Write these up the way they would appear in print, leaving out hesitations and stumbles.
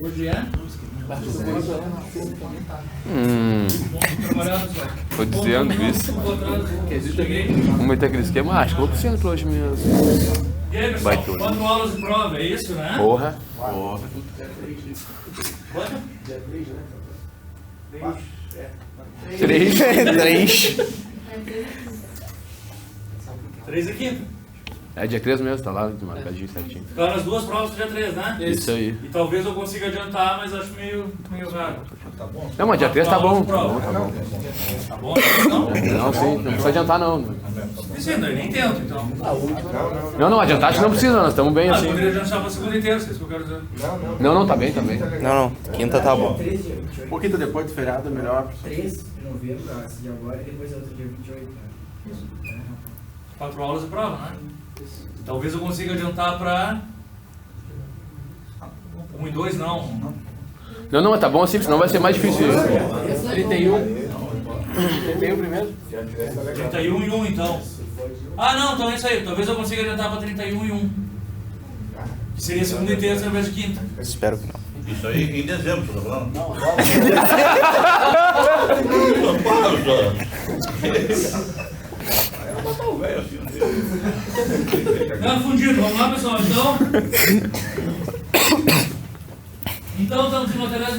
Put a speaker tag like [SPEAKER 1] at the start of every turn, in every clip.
[SPEAKER 1] Hoje é?
[SPEAKER 2] Tô dizendo isso. Vamos meter aquele esquema. Acho que vou pro centro hoje mesmo.
[SPEAKER 1] E aí, pessoal? 4 aulas de prova, é isso, né?
[SPEAKER 2] Porra.
[SPEAKER 1] Quanto?
[SPEAKER 3] Dia 3, né?
[SPEAKER 2] 3.
[SPEAKER 1] 3 e quinta.
[SPEAKER 2] É dia 3 mesmo, tá lá marcadinho certinho.
[SPEAKER 1] Então nas 2 provas dia 3, né?
[SPEAKER 2] Isso aí.
[SPEAKER 1] E talvez eu consiga adiantar, mas acho meio raro.
[SPEAKER 3] Tá bom?
[SPEAKER 2] Não, mas dia 3 tá bom. Tá bom,
[SPEAKER 1] Tá bom? Não?
[SPEAKER 2] Não, sim, não precisa adiantar não.
[SPEAKER 1] Isso ainda, eu nem tento, então.
[SPEAKER 2] Não, adiantar acho que não precisa, nós estamos bem
[SPEAKER 1] Ah,
[SPEAKER 2] assim.
[SPEAKER 1] poderia adiantar pra segunda e terça, é isso que eu quero dizer.
[SPEAKER 2] Não, tá bem, tá bem.
[SPEAKER 4] Não, quinta tá bom.
[SPEAKER 3] 13, dia 28.
[SPEAKER 5] Um pouquinho depois do feriado é melhor.
[SPEAKER 3] 3 de novembro, esse de agora, e depois é outro dia 28, né? Isso.
[SPEAKER 1] 4 aulas de prova, né? Talvez eu consiga adiantar pra 1 e 2, não.
[SPEAKER 2] Não, mas tá bom assim, senão vai ser mais difícil.
[SPEAKER 5] 31 primeiro?
[SPEAKER 1] 31 e 1, então. Ah, não, então é isso aí. Talvez eu consiga adiantar pra 31 e 1. Que seria segunda e terça ao invés de quinta.
[SPEAKER 4] Espero que não.
[SPEAKER 6] Isso aí em dezembro, você tá falando?
[SPEAKER 3] Não,
[SPEAKER 1] Não, fundido. Vamos lá, pessoal, então estamos em materiais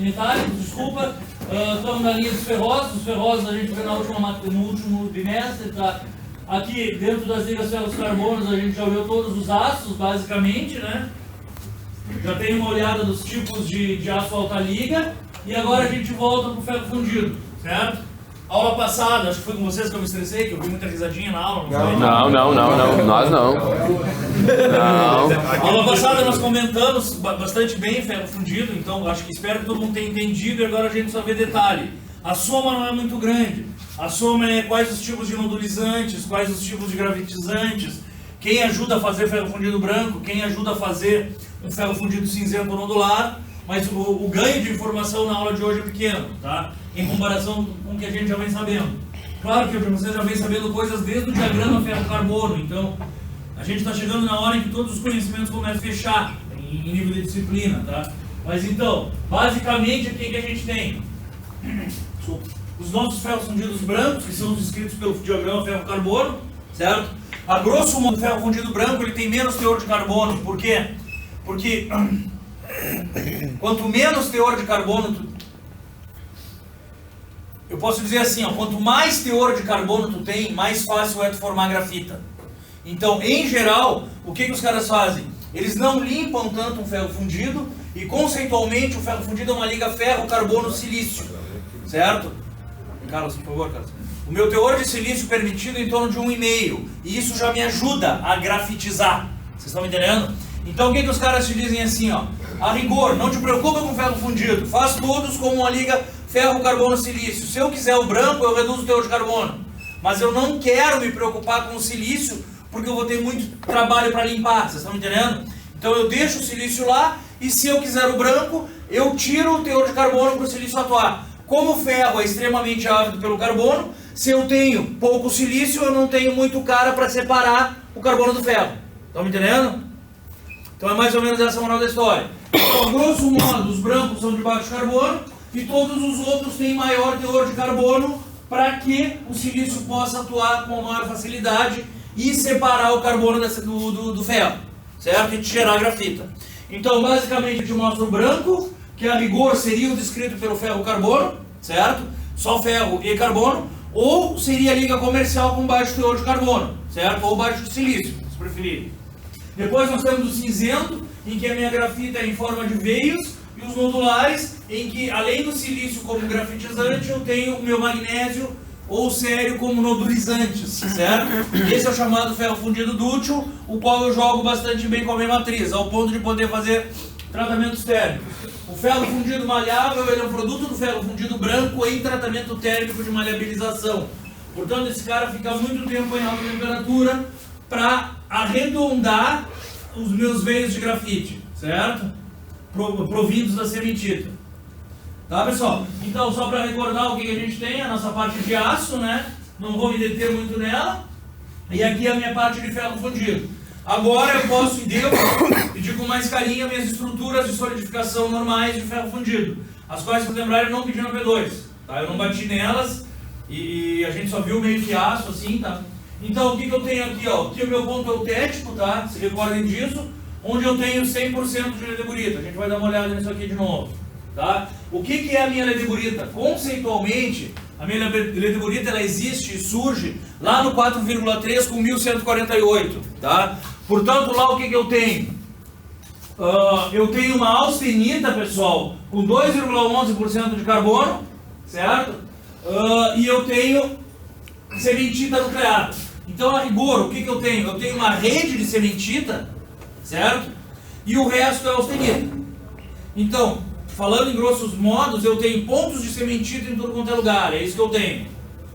[SPEAKER 1] metálicos, desculpa. Estamos na linha dos ferrosos. Os ferrosos a gente vê no último bimestre, tá? Aqui, dentro das ligas ferros carbonos, a gente já viu todos os aços, basicamente, né? Já tem uma olhada dos tipos de aço alta liga. E agora a gente volta para o ferro fundido, certo? Aula passada, acho que foi com vocês que eu me estressei, que eu vi muita risadinha na aula.
[SPEAKER 2] Não, nós não. Não.
[SPEAKER 1] Aula passada nós comentamos bastante bem ferro fundido, então acho que espero que todo mundo tenha entendido e agora a gente só vê detalhe. A soma não é muito grande. A soma é quais os tipos de nodulizantes, quais os tipos de gravitizantes, quem ajuda a fazer ferro fundido branco, quem ajuda a fazer um ferro fundido cinzento nodular, mas o ganho de informação na aula de hoje é pequeno, tá? Em comparação com o que a gente já vem sabendo. Claro que vocês já vem sabendo coisas desde o diagrama ferro-carbono, então a gente está chegando na hora em que todos os conhecimentos começam a fechar em nível de disciplina, tá? Mas então, basicamente o que a gente tem? Os nossos ferros fundidos brancos, que são os descritos pelo diagrama ferro-carbono, certo? A grosso modo, o ferro fundido branco ele tem menos teor de carbono, por quê? Porque quanto menos teor de carbono eu posso dizer assim, ó, quanto mais teor de carbono tu tem, mais fácil é tu formar grafita. Então, em geral, o que os caras fazem? Eles não limpam tanto um ferro fundido e conceitualmente o ferro fundido é uma liga ferro-carbono-silício, certo? Carlos, por favor, Carlos. O meu teor de silício permitido é em torno de 1,5 e isso já me ajuda a grafitizar. Vocês estão me entendendo? Então o que os caras te dizem assim, ó? A rigor, não te preocupa com ferro fundido, faz todos como uma liga ferro-carbono-silício. Se eu quiser o branco, eu reduzo o teor de carbono. Mas eu não quero me preocupar com o silício, porque eu vou ter muito trabalho para limpar, vocês estão me entendendo? Então eu deixo o silício lá, e se eu quiser o branco, eu tiro o teor de carbono para o silício atuar. Como o ferro é extremamente ávido pelo carbono, se eu tenho pouco silício, eu não tenho muito cara para separar o carbono do ferro. Estão me entendendo? Então é mais ou menos essa a moral da história. Então, grosso modo, os brancos são de baixo carbono e todos os outros têm maior teor de carbono para que o silício possa atuar com maior facilidade e separar o carbono do ferro, certo? E gerar grafita. Então, basicamente, eu te mostro o branco, que a rigor seria o descrito pelo ferro-carbono, certo? Só ferro e carbono, ou seria liga comercial com baixo teor de carbono, certo? Ou baixo de silício, se preferir. Depois nós temos o cinzento, em que a minha grafita é em forma de veios, e os nodulares, em que além do silício como grafitizante, eu tenho o meu magnésio ou sério como nodulizantes, certo? Esse é o chamado ferro fundido dútil, o qual eu jogo bastante bem com a minha matriz, ao ponto de poder fazer tratamentos térmicos. O ferro fundido maleável ele é um produto do ferro fundido branco em tratamento térmico de maleabilização. Portanto, esse cara fica muito tempo em alta temperatura para arredondar os meus veios de grafite, certo? Provindos da cementita. Tá, pessoal? Então, só para recordar o que a gente tem, a nossa parte de aço, né? Não vou me deter muito nela. E aqui a minha parte de ferro fundido. Agora eu posso e devo Pedi com mais carinho minhas estruturas de solidificação normais de ferro fundido, as quais, se lembrarem, eu não pedi no P2, tá? Eu não bati nelas e a gente só viu meio fiasco assim, tá? Então, o que eu tenho aqui, ó? Aqui o meu ponto eutético, tá? Se recordem disso, onde eu tenho 100% de ledeburita. A gente vai dar uma olhada nisso aqui de novo, tá? O que é a minha ledeburita? Conceitualmente, a minha ledeburita, ela existe e surge lá no 4,3 com 1148, tá? Portanto, lá o que eu tenho? Eu tenho uma austenita, pessoal, com 2,11% de carbono, certo? E eu tenho sementita nuclear. Então, a rigor, o que eu tenho? Eu tenho uma rede de sementita, certo? E o resto é austenita. Então, falando em grossos modos, eu tenho pontos de sementita em tudo quanto é lugar, é isso que eu tenho,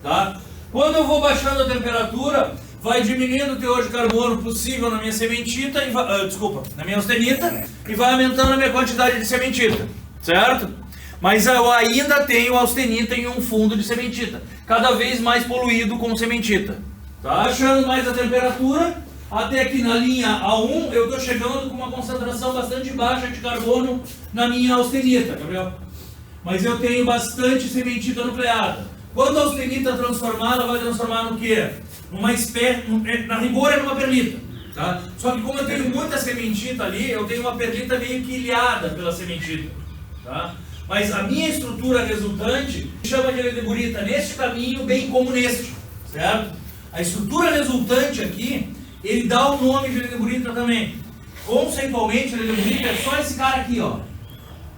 [SPEAKER 1] tá? Quando eu vou baixando a temperatura, vai diminuindo o teor de carbono possível na minha sementita, na minha austenita, e vai aumentando a minha quantidade de sementita, certo? Mas eu ainda tenho austenita em um fundo de sementita, cada vez mais poluído com sementita, tá? Baixando mais a temperatura, até que na linha A1 eu estou chegando com uma concentração bastante baixa de carbono na minha austenita, Gabriel. Mas eu tenho bastante sementita nucleada. Quando a austenita transformada, vai transformar no quê? Numa espécie, na rigor é numa perlita, tá? Só que como eu tenho muita sementita ali, eu tenho uma perlita meio que ilhada pela sementita, tá? Mas a minha estrutura resultante chama de ledeburita neste caminho, bem como neste, certo? A estrutura resultante aqui, ele dá o nome de ledeburita também. Conceitualmente, ledeburita é só esse cara aqui, ó,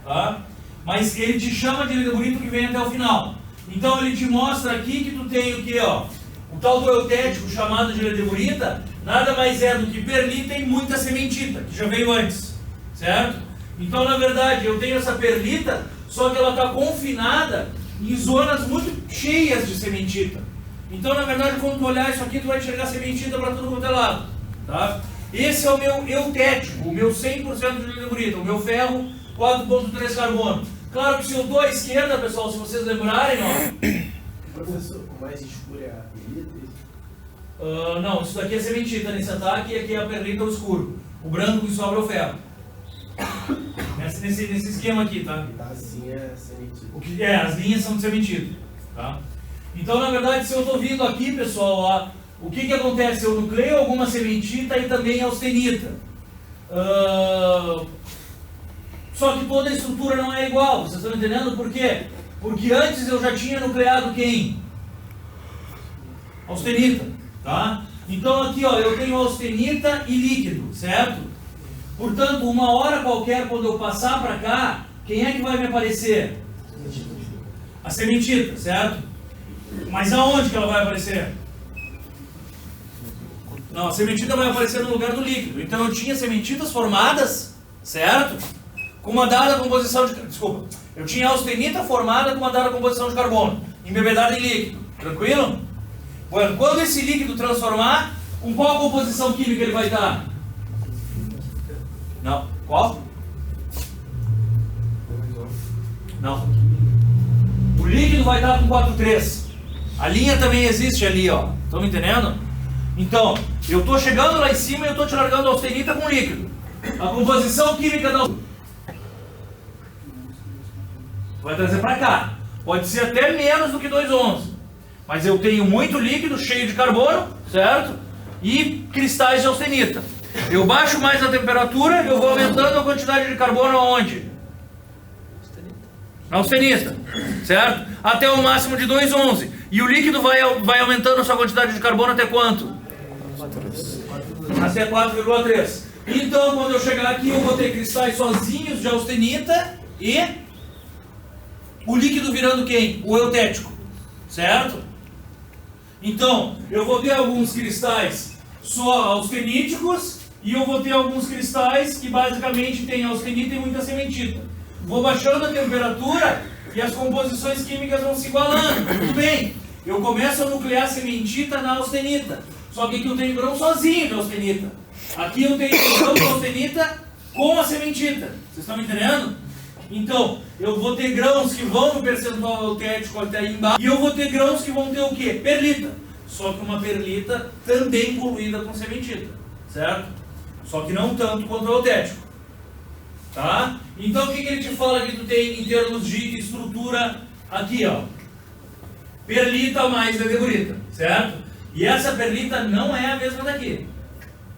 [SPEAKER 1] tá? Mas ele te chama de ledeburita que vem até o final. Então ele te mostra aqui que tu tem o que, ó? O tal do eutético chamado de ledeburita nada mais é do que perlita e muita sementita, que já veio antes, certo? Então, na verdade, eu tenho essa perlita, só que ela está confinada em zonas muito cheias de sementita. Então, na verdade, quando tu olhar isso aqui, tu vai enxergar sementita para tudo quanto é lado, tá? Esse é o meu eutético, o meu 100% de ledeburita, o meu ferro 4,3 carbono. Claro que se eu dou à esquerda, pessoal, se vocês lembrarem, ó...
[SPEAKER 3] Professor, o mais escuro é a perlita?
[SPEAKER 1] Não, isso daqui é sementita nesse ataque e aqui é a perlita escuro. O branco que sobra é o ferro. Nesse esquema aqui, tá?
[SPEAKER 3] Tá assim é sementita.
[SPEAKER 1] As linhas são de sementita, tá? Então, na verdade, se eu estou vindo aqui, pessoal, ó, o que acontece? Eu nucleio alguma sementita e também austenita. Só que toda a estrutura não é igual, vocês estão entendendo por quê? Porque antes eu já tinha nucleado quem? Austenita, tá? Então aqui, ó, eu tenho austenita e líquido, certo? Portanto, uma hora qualquer, quando eu passar para cá, quem é que vai me aparecer? A sementita, certo? Mas aonde que ela vai aparecer? Não, a sementita vai aparecer no lugar do líquido. Então eu tinha sementitas formadas, certo? Com uma dada composição de... Desculpa. Eu tinha austenita formada com uma dada composição de carbono, embebedada em líquido. Tranquilo? Bueno, quando esse líquido transformar, com qual composição química ele vai estar? Não. Qual? Não. O líquido vai estar com 4,3. A linha também existe ali, ó. Estão me entendendo? Então, eu estou chegando lá em cima e eu estou te largando a austenita com líquido. A composição química da... vai trazer para cá. Pode ser até menos do que 2,11. Mas eu tenho muito líquido, cheio de carbono, certo? E cristais de austenita. Eu baixo mais a temperatura, eu vou aumentando a quantidade de carbono aonde? Na austenita, certo? Até o máximo de 2,11. E o líquido vai aumentando a sua quantidade de carbono até quanto? Até 4,3. Então, quando eu chegar aqui, eu vou ter cristais sozinhos de austenita e o líquido virando quem? O eutético, certo? Então, eu vou ter alguns cristais só austeníticos e eu vou ter alguns cristais que basicamente têm austenita e muita sementita. Vou baixando a temperatura e as composições químicas vão se igualando. Tudo bem, eu começo a nuclear sementita na austenita, só que aqui eu tenho grão sozinho de austenita. Aqui eu tenho grão de austenita com a sementita. Vocês estão me entendendo? Então, eu vou ter grãos que vão no percentual eutético até aí embaixo, e eu vou ter grãos que vão ter o quê? Perlita. Só que uma perlita também poluída com sementita, certo? só que não tanto quanto o eutético. Tá? Então o que ele te fala que tu tem em termos de estrutura aqui, ó? Perlita mais ledeburita, certo? E essa perlita não é a mesma daqui.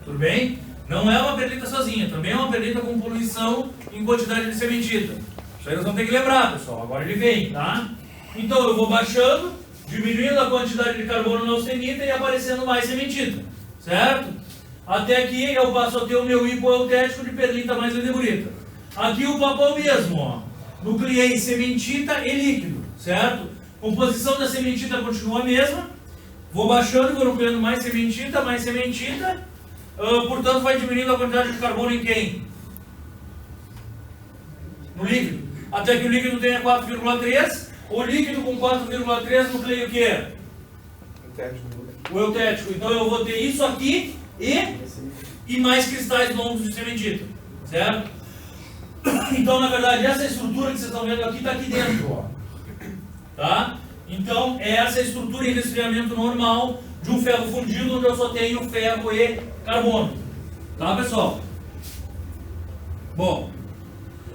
[SPEAKER 1] Tudo bem? Não é uma perlita sozinha, também é uma perlita com poluição em quantidade de cementita. Isso aí nós vamos ter que lembrar, pessoal. Agora ele vem, tá? Então eu vou baixando, diminuindo a quantidade de carbono na austenita e aparecendo mais cementita, certo? Até aqui eu passo a ter o meu hipoeutético de perlita mais ledeburita. Aqui o papo é o mesmo, ó. Nucleei sementita e líquido, certo? Composição da sementita continua a mesma. Vou baixando e vou nucleando mais sementita, portanto vai diminuindo a quantidade de carbono em quem? No líquido. Até que o líquido tenha 4,3. O líquido com 4,3 nucleia o quê? O eutético. Então eu vou ter isso aqui e mais cristais longos de cementita, certo? Então na verdade essa estrutura que vocês estão vendo aqui está aqui dentro, ó. Tá? Então essa é a estrutura em resfriamento normal de um ferro fundido, onde eu só tenho ferro e carbono. Tá, pessoal? Bom,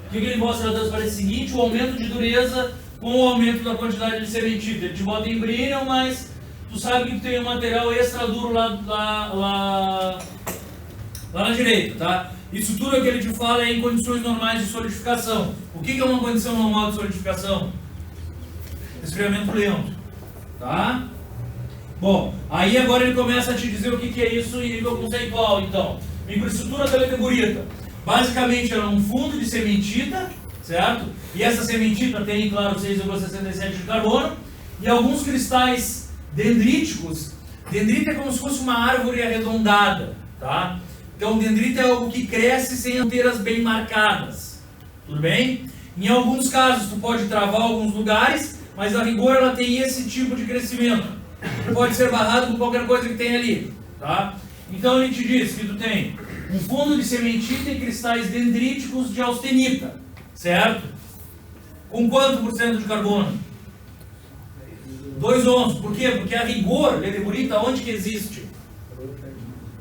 [SPEAKER 1] o que ele mostra na transparência seguinte? O aumento de dureza com o aumento da quantidade de cementita. Ele te bota em brilho, mas tu sabe que tu tem um material extra duro lá na direita, tá? Isso tudo que ele te fala é em condições normais de solidificação. O que é uma condição normal de solidificação? Resfriamento lento, tá? Bom, aí agora ele começa a te dizer o que é isso em nível conceitual, então. Microestrutura da ledeburita. Basicamente ela é um fundo de cementita, certo? E essa sementita tem, claro, 6,67 de carbono. E alguns cristais dendríticos. Dendrita é como se fosse uma árvore arredondada, tá? Então dendrita é algo que cresce sem anteiras bem marcadas. Tudo bem? Em alguns casos tu pode travar alguns lugares, mas a rigor ela tem esse tipo de crescimento. Pode ser barrado com qualquer coisa que tem ali, tá? Então ele te diz que tu tem um fundo de sementita e cristais dendríticos de austenita, certo? Com quanto por cento de carbono? 2,11. Por quê? Porque a rigor, ledeburita, onde que existe?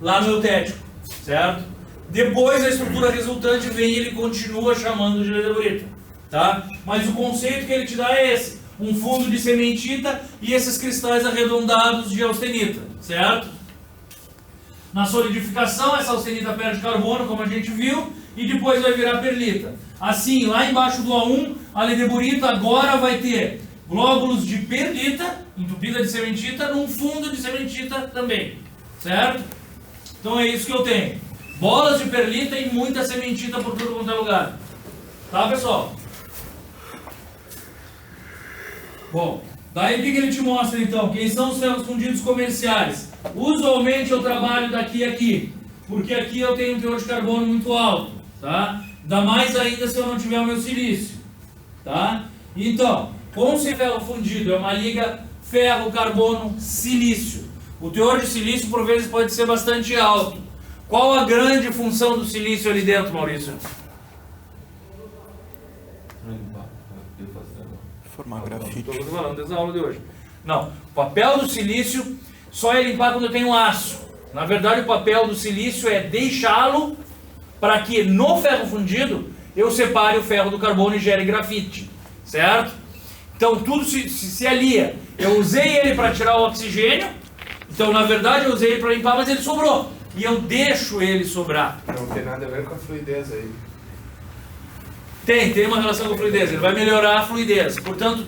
[SPEAKER 1] Lá no eutético, certo? Depois a estrutura resultante vem e ele continua chamando de ledeburita, tá? Mas o conceito que ele te dá é esse. Um fundo de sementita e esses cristais arredondados de austenita, certo? Na solidificação, essa austenita perde carbono, como a gente viu, e depois vai virar perlita. Assim, lá embaixo do A1, a ledeburita agora vai ter glóbulos de perlita, entupida de sementita, num fundo de sementita também, certo? Então é isso que eu tenho. Bolas de perlita e muita sementita por tudo quanto é lugar. Tá, pessoal? Bom, daí o que ele te mostra então? Quem são os ferros fundidos comerciais? Usualmente eu trabalho daqui a aqui, porque aqui eu tenho um teor de carbono muito alto, tá? Ainda mais ainda se eu não tiver o meu silício, tá? Então, como se ferro fundido é uma liga ferro-carbono-silício. O teor de silício por vezes pode ser bastante alto. Qual a grande função do silício ali dentro, Maurício?
[SPEAKER 4] Formar grafite.
[SPEAKER 1] Estou falando dessa aula de hoje. Não, o papel do silício só é limpar quando tem um aço. Na verdade, o papel do silício é deixá-lo para que no ferro fundido eu separe o ferro do carbono e gere grafite, certo? Então tudo se alia. Eu usei ele para tirar o oxigênio, então na verdade eu usei ele para limpar, mas ele sobrou. E eu deixo ele sobrar.
[SPEAKER 5] Não tem nada a ver com a fluidez aí.
[SPEAKER 1] Tem uma relação com a fluidez, ele vai melhorar a fluidez. Portanto,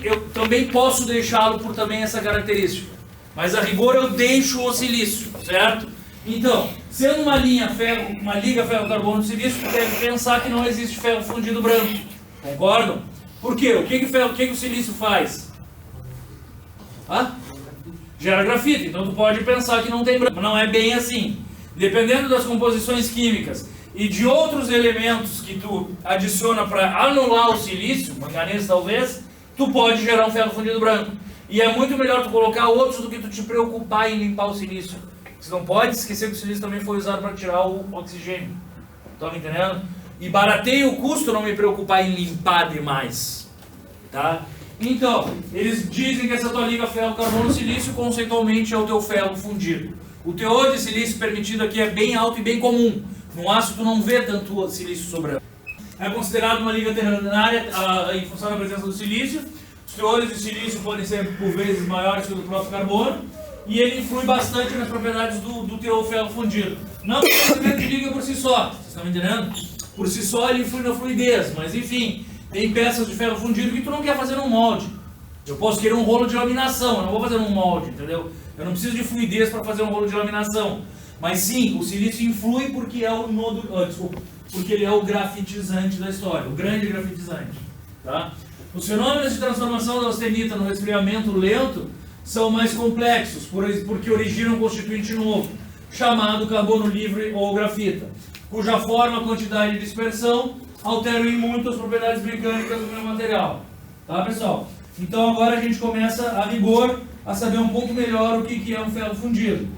[SPEAKER 1] eu também posso deixá-lo por também essa característica. Mas a rigor eu deixo o silício, certo? Então, sendo uma liga ferro-carbono-silício, tu deve pensar que não existe ferro fundido branco. Concordam? Por quê? O que o silício faz? Gera grafite. Então tu pode pensar que não tem branco. Não é bem assim. Dependendo das composições químicas e de outros elementos que tu adiciona para anular o silício, manganês talvez, tu pode gerar um ferro fundido branco. E é muito melhor tu colocar outros do que tu te preocupar em limpar o silício. Você não pode esquecer que o silício também foi usado para tirar o oxigênio. Estão me entendendo? E barateia o custo não me preocupar em limpar demais. Tá? Então, eles dizem que essa tua liga ferro-carbono-silício conceitualmente é o teu ferro fundido. O teor de silício permitido aqui é bem alto e bem comum. No aço tu não vê tanto silício sobrando. É considerado uma liga ternaria em função da presença do silício. Os teores de silício podem ser por vezes maiores que o do próprio carbono. E ele influi bastante nas propriedades do teor ferro fundido. Não o conhecimento de liga por si só, vocês estão me entendendo? Por si só ele influi na fluidez, mas enfim, tem peças de ferro fundido que tu não quer fazer num molde. Eu posso querer um rolo de laminação, eu não vou fazer num molde, entendeu? Eu não preciso de fluidez para fazer um rolo de laminação. Mas sim, o silício influi porque é o porque ele é o grafitizante da história, o grande grafitizante. Tá? Os fenômenos de transformação da austenita no resfriamento lento são mais complexos, porque originam um constituinte novo, chamado carbono livre ou grafita, cuja forma, quantidade e dispersão alteram em muito as propriedades mecânicas do mesmo material. Tá, pessoal? Então agora a gente começa a rigor a saber um pouco melhor o que é um ferro fundido.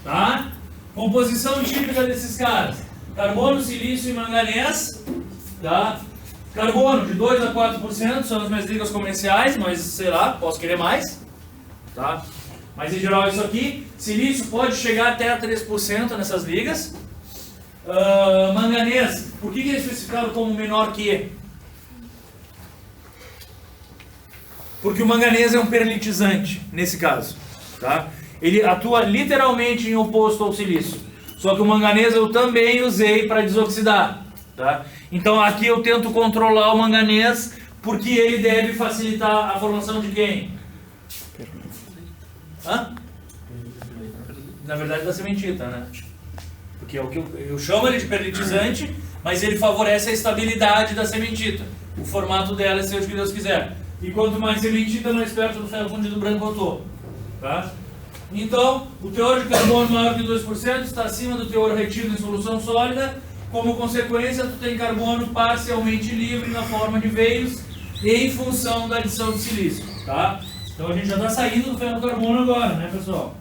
[SPEAKER 1] Tá? Composição típica desses caras: carbono, silício e manganês. Tá? Carbono de 2 a 4% são as minhas ligas comerciais, mas sei lá, posso querer mais. Tá? Mas em geral é isso aqui. Silício pode chegar até a 3% nessas ligas. Manganês, por que é especificado como menor que? Porque o manganês é um perlitizante, nesse caso. Tá? Ele atua literalmente em oposto ao silício. Só que o manganês eu também usei para desoxidar. Tá? Então aqui eu tento controlar o manganês, porque ele deve facilitar a formação de quem? Hã? Na verdade da sementita, né? Porque é o que eu chamo ele de perlitizante, mas ele favorece a estabilidade da sementita. O formato dela é seja o que Deus quiser. E quanto mais sementita, mais perto do ferro fundido branco eu estou. Tá? Então, o teor de carbono maior que 2% está acima do teor retido em solução sólida. Como consequência, tu tem carbono parcialmente livre na forma de veios em função da adição de silício. Tá? Então a gente já está saindo do ferro-carbono agora, né, pessoal?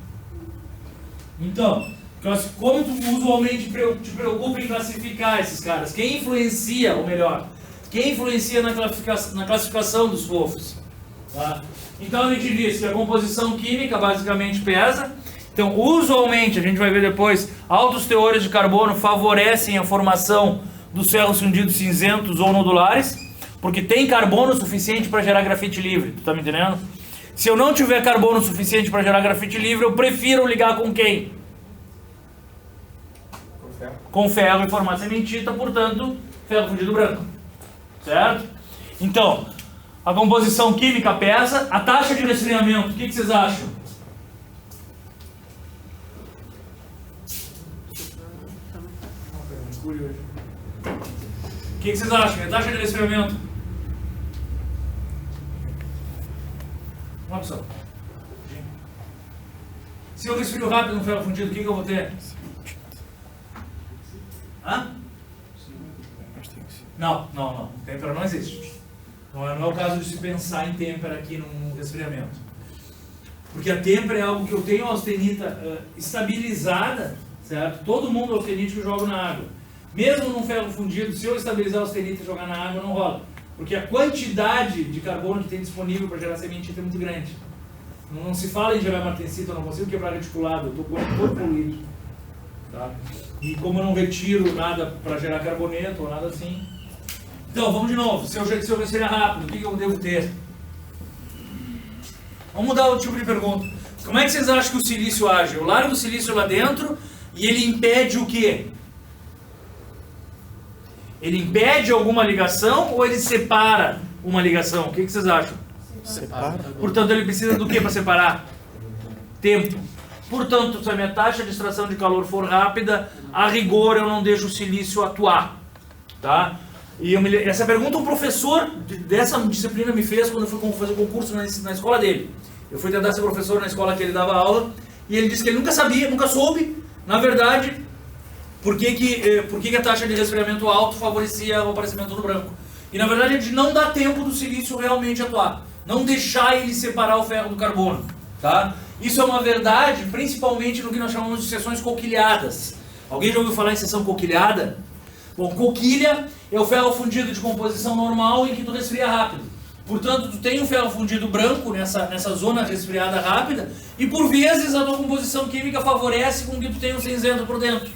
[SPEAKER 1] Então, como tu usualmente te preocupa em classificar esses caras? Quem influencia, ou melhor, quem influencia na classificação dos fofos? Tá? Então a gente diz que a composição química basicamente pesa. Então, usualmente, a gente vai ver depois, altos teores de carbono favorecem a formação dos ferros fundidos cinzentos ou nodulares, porque tem carbono suficiente para gerar grafite livre, tu tá me entendendo? Se eu não tiver carbono suficiente para gerar grafite livre, eu prefiro ligar com quem? Com ferro e formar sementita, portanto, ferro fundido branco. Certo? Então, a composição química pesa. A taxa de resfriamento, o que vocês acham? O que vocês acham? A taxa de resfriamento? Uma opção. Se eu resfrio rápido no ferro fundido, o que eu vou ter? Hã? Não. Têmpera não existe. Não é o caso de se pensar em têmpera aqui no resfriamento. Porque a têmpera é algo que eu tenho a austenita estabilizada, certo? Todo mundo austenítico joga na água. Mesmo num ferro fundido, se eu estabilizar a austenita e jogar na água, não rola. Porque a quantidade de carbono que tem disponível para gerar sementita é muito grande. Não se fala em gerar martensita, eu não consigo quebrar reticulado, eu estou com ele todo poluído. Tá? E como eu não retiro nada para gerar carboneto ou nada assim. Então, vamos de novo. Se eu resfriar rápido, o que eu devo ter? Vamos mudar o tipo de pergunta. Como é que vocês acham que o silício age? Eu largo o silício lá dentro e ele impede o quê? Ele impede alguma ligação ou ele separa uma ligação? O que vocês acham?
[SPEAKER 4] Separa.
[SPEAKER 1] Portanto, ele precisa do que para separar? Tempo. Portanto, se a minha taxa de extração de calor for rápida, a rigor eu não deixo o silício atuar. Tá? E essa pergunta um professor dessa disciplina me fez quando eu fui fazer o concurso na escola dele. Eu fui tentar ser professor na escola que ele dava aula e ele disse que ele nunca sabia, nunca soube, na verdade, por que a taxa de resfriamento alto favorecia o aparecimento do branco. E na verdade a gente não dá tempo do silício realmente atuar, não deixar ele separar o ferro do carbono. Tá? Isso é uma verdade, principalmente no que nós chamamos de seções coquilhadas. Alguém já ouviu falar em seção coquilhada? Bom, coquilha é o ferro fundido de composição normal em que tu resfria rápido. Portanto, tu tem um ferro fundido branco nessa zona resfriada rápida e por vezes a tua composição química favorece com que tu tenha um cinzento por dentro.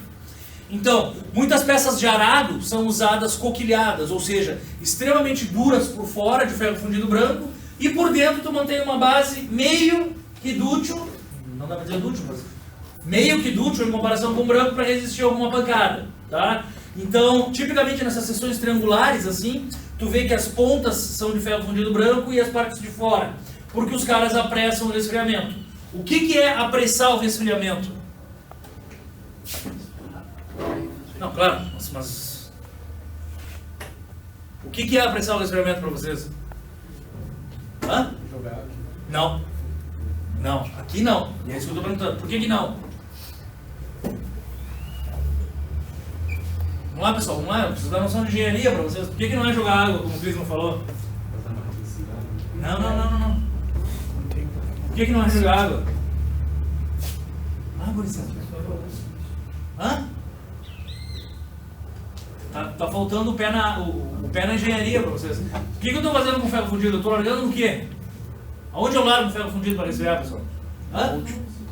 [SPEAKER 1] Então, muitas peças de arado são usadas coquilhadas, ou seja, extremamente duras por fora de ferro fundido branco e por dentro tu mantém uma base meio que dútil, não dá pra dizer dútil, mas meio que dútil em comparação com o branco para resistir a alguma pancada, tá? Então, tipicamente nessas seções triangulares assim, tu vê que as pontas são de ferro fundido branco e as partes de fora, porque os caras apressam o resfriamento. O que é apressar o resfriamento? Não, claro, mas... O que é apressar o resfriamento para vocês? Hã? Não. Não, aqui não. E é isso que eu estou perguntando. Por que não? Vamos lá, pessoal, vamos lá. Eu preciso dar noção de engenharia para vocês. Por que não é jogar água, como o Clisman falou? Não. Por que não é jogar água? Gurizada. Hã? Tá faltando o pé na engenharia para vocês. O que eu estou fazendo com ferro fundido? Eu estou largando no quê? Aonde eu largo o ferro fundido para resfriar, pessoal? Hã?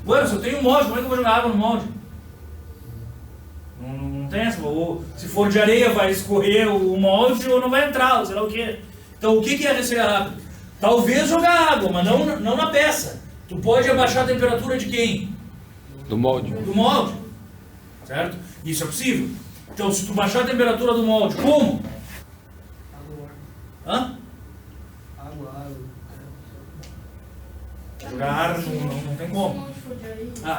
[SPEAKER 1] Ué, se eu tenho um molde, como é que eu vou jogar água no molde? Não tem essa. Ou, se for de areia, vai escorrer o molde ou não vai entrar, ou sei lá o quê. Então, o que é resfriar rápido? Talvez jogar água, mas não na peça. Tu pode abaixar a temperatura de quem?
[SPEAKER 2] Do molde.
[SPEAKER 1] Do molde. Certo? Isso é possível. Então, se tu baixar a temperatura do molde, como? Hã? Jogar ar não tem como.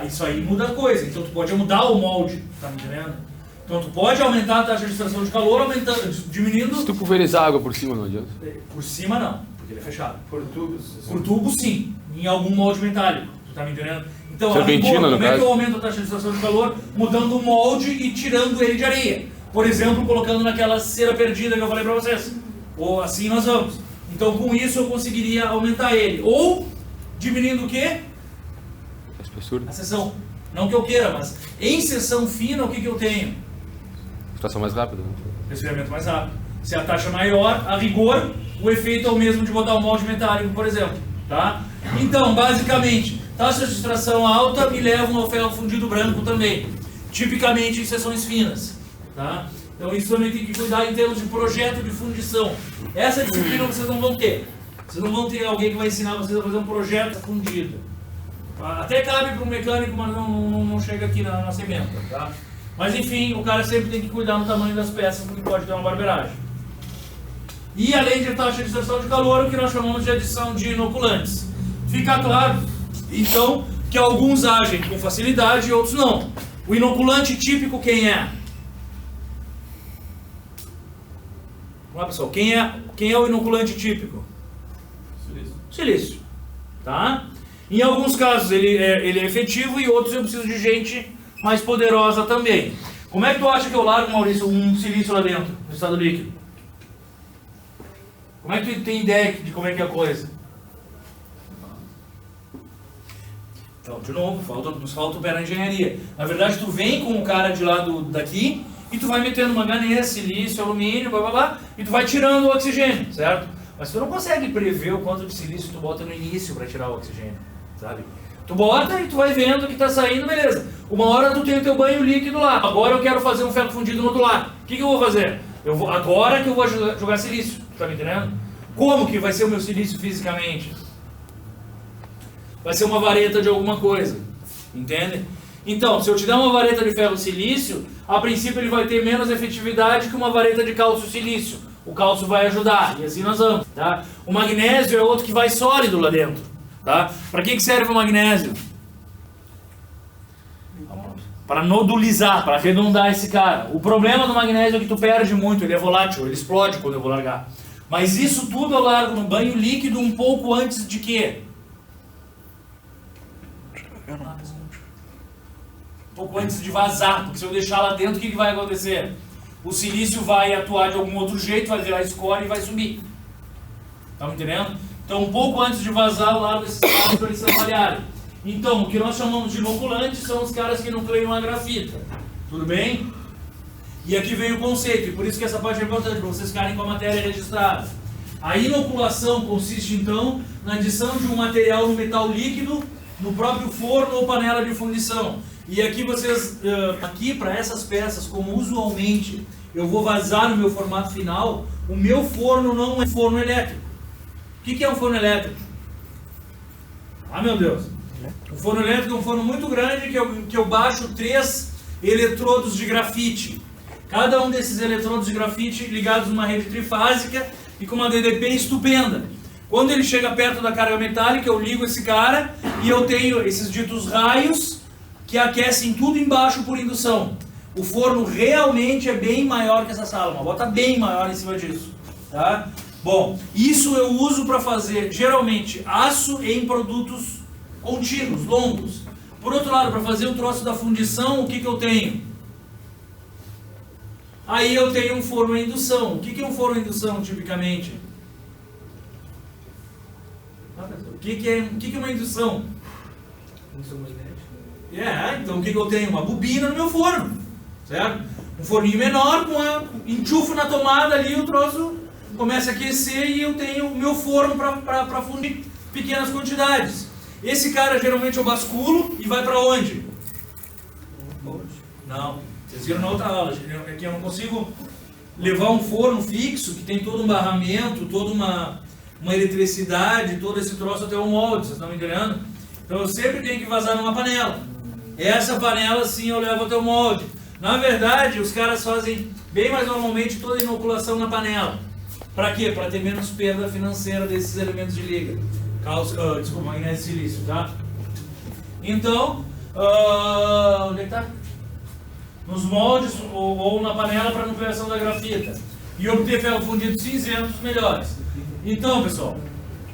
[SPEAKER 1] Isso aí muda a coisa. Então, tu pode mudar o molde, tá me entendendo? Então, tu pode aumentar a taxa de extração de calor, diminuindo...
[SPEAKER 2] Se tu pulverizar água por cima, não adianta?
[SPEAKER 1] Por cima, não, porque ele é fechado.
[SPEAKER 5] Por tubos?
[SPEAKER 1] Por tubo, sim. Em algum molde metálico, tu tá me entendendo? Então,
[SPEAKER 2] serpentina,
[SPEAKER 1] como é que eu aumento a taxa de extração de calor? Mudando o molde e tirando ele de areia. Por exemplo, colocando naquela cera perdida que eu falei pra vocês. Ou assim nós vamos. Então, com isso eu conseguiria aumentar ele. Ou diminuindo o quê?
[SPEAKER 2] A espessura.
[SPEAKER 1] A seção. Não que eu queira, mas em seção fina, o que eu tenho?
[SPEAKER 2] Extração mais rápida.
[SPEAKER 1] Resfriamento mais rápido. Se a taxa é maior, a rigor, o efeito é o mesmo de botar um molde metálico, por exemplo. Tá? Então, basicamente, taxa de extração alta me levam ao ferro fundido branco também. Tipicamente em seções finas. Tá? Então isso também tem que cuidar em termos de projeto de fundição. Essa disciplina vocês não vão ter. Vocês não vão ter alguém que vai ensinar vocês a fazer um projeto fundido. Até cabe para um mecânico, mas não chega aqui na nossa emenda. Tá? Mas enfim, o cara sempre tem que cuidar no tamanho das peças, porque pode ter uma barbeiragem. E além de taxa de extração de calor, o que nós chamamos de adição de inoculantes. Fica claro, então, que alguns agem com facilidade e outros não. O inoculante típico quem é? Vamos lá, pessoal. Quem é o inoculante típico? Silício. Tá? Em alguns casos ele é efetivo e outros eu preciso de gente mais poderosa também. Como é que tu acha que eu largo, Maurício, um silício lá dentro, no estado líquido? Como é que tu tem ideia de como é que é a coisa? Então, de novo, nos falta o pé na engenharia. Na verdade, tu vem com o cara de lá daqui e tu vai metendo manganês, silício, alumínio, blá blá blá, e tu vai tirando o oxigênio, certo? Mas tu não consegue prever o quanto de silício tu bota no início para tirar o oxigênio, sabe? Tu bota e tu vai vendo que tá saindo, beleza. Uma hora tu tem o teu banho líquido lá. Agora eu quero fazer um ferro fundido no outro lado. O que eu vou fazer? Agora que eu vou jogar silício, tá me entendendo? Como que vai ser o meu silício fisicamente? Vai ser uma vareta de alguma coisa, entende? Então, se eu te der uma vareta de ferro silício, a princípio ele vai ter menos efetividade que uma vareta de cálcio silício. O cálcio vai ajudar, e assim nós vamos, tá? O magnésio é outro que vai sólido lá dentro, tá? Para que serve o magnésio? Para nodulizar, para arredondar esse cara. O problema do magnésio é que tu perde muito, ele é volátil, ele explode quando eu vou largar. Mas isso tudo eu largo no banho líquido um pouco antes de quê? Um pouco antes de vazar, porque se eu deixar lá dentro, o que vai acontecer? O silício vai atuar de algum outro jeito, vai virar escória e vai sumir. Tá me entendendo? Então, um pouco antes de vazar, eu largo esses caras para eles se avaliarem. Então, o que nós chamamos de inoculantes são os caras que nucleiam a grafita. Tudo bem? E aqui vem o conceito, e por isso que essa parte é importante, para vocês ficarem com a matéria registrada. A inoculação consiste então na adição de um material no metal líquido no próprio forno ou panela de fundição. E aqui vocês, aqui para essas peças, como usualmente eu vou vazar no meu formato final, o meu forno não é forno elétrico. O que é um forno elétrico? Ah, meu Deus! O forno elétrico é um forno muito grande que eu baixo 3 eletrodos de grafite. Cada um desses eletrodos de grafite ligados numa rede trifásica e com uma DDP estupenda. Quando ele chega perto da carga metálica, eu ligo esse cara e eu tenho esses ditos raios que aquecem tudo embaixo por indução. O forno realmente é bem maior que essa sala, uma bota bem maior em cima disso. Tá? Bom, isso eu uso para fazer, geralmente, aço em produtos contínuos, longos. Por outro lado, para fazer o troço da fundição, o que eu tenho? Aí eu tenho um forno a indução. O que é um forno a indução, tipicamente? O que é uma indução?
[SPEAKER 3] Indução magnética.
[SPEAKER 1] Então o que eu tenho? Uma bobina no meu forno, certo? Um forninho menor, enchufo na tomada ali, o troço começa a aquecer e eu tenho o meu forno para fundir pequenas quantidades. Esse cara geralmente eu basculo e vai para onde? Não, vocês viram na outra aula, é que eu não consigo levar um forno fixo que tem todo um barramento, toda uma eletricidade, todo esse troço até o molde, vocês estão me entendendo? Então eu sempre tenho que vazar numa panela. Essa panela sim eu levo até o molde. Na verdade, os caras fazem bem mais normalmente toda a inoculação na panela. Para quê? Para ter menos perda financeira desses elementos de liga. Magnésio de silício, tá? Então, onde é que tá? Nos moldes ou na panela para nucleação da grafita. E obter ferro fundido cinzento melhores. Então, pessoal,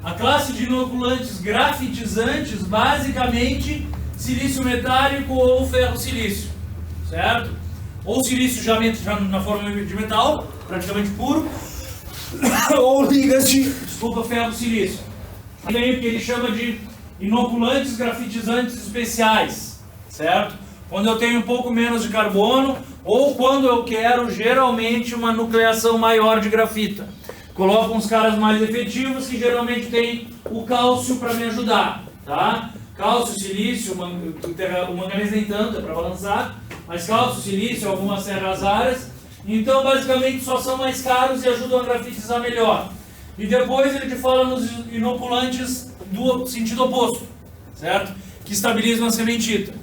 [SPEAKER 1] a classe de inoculantes grafitizantes, basicamente, silício metálico ou ferro silício, certo? Ou silício já na forma de metal, praticamente puro, ou ligas de, ferro silício. Tem o que ele chama de inoculantes grafitizantes especiais, certo? Quando eu tenho um pouco menos de carbono, ou quando eu quero, geralmente, uma nucleação maior de grafita. Coloco uns caras mais efetivos que geralmente tem o cálcio para me ajudar, tá? Cálcio, silício, o manganês nem tanto, é para balançar, mas cálcio, silício, algumas serras raras. Então, basicamente, só são mais caros e ajudam a grafitizar melhor. E depois ele te fala nos inoculantes do sentido oposto, certo? Que estabilizam a sementita,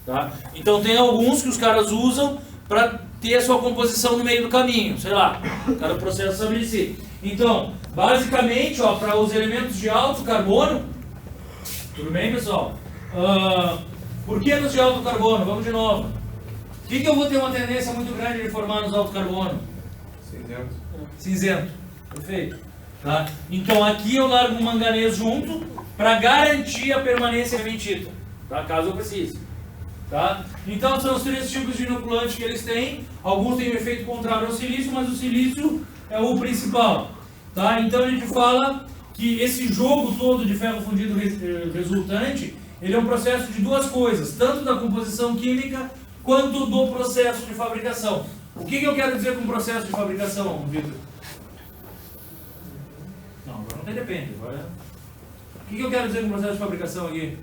[SPEAKER 1] tá? Então, tem alguns que os caras usam para ter a sua composição no meio do caminho, sei lá, cada processo estabelecido. Então, basicamente, para os elementos de alto carbono, tudo bem, pessoal? Por que nos de alto carbono? Vamos de novo. O que eu vou ter uma tendência muito grande de formar nos alto carbono?
[SPEAKER 5] Cinzento.
[SPEAKER 1] Cinzento. Perfeito. Tá? Então, aqui eu largo um manganês junto para garantir a permanência da sementita, tá? Caso eu precise. Tá? Então, são os 3 tipos de inoculante que eles têm. Alguns têm um efeito contrário ao silício, mas o silício é o principal. Tá? Então, a gente fala que esse jogo todo de ferro fundido resultante, ele é um processo de 2 coisas, tanto da composição química quanto do processo de fabricação. O que eu quero dizer com processo de fabricação, Vitor? Não, agora não depende. Agora... O que eu quero dizer com processo de fabricação aqui?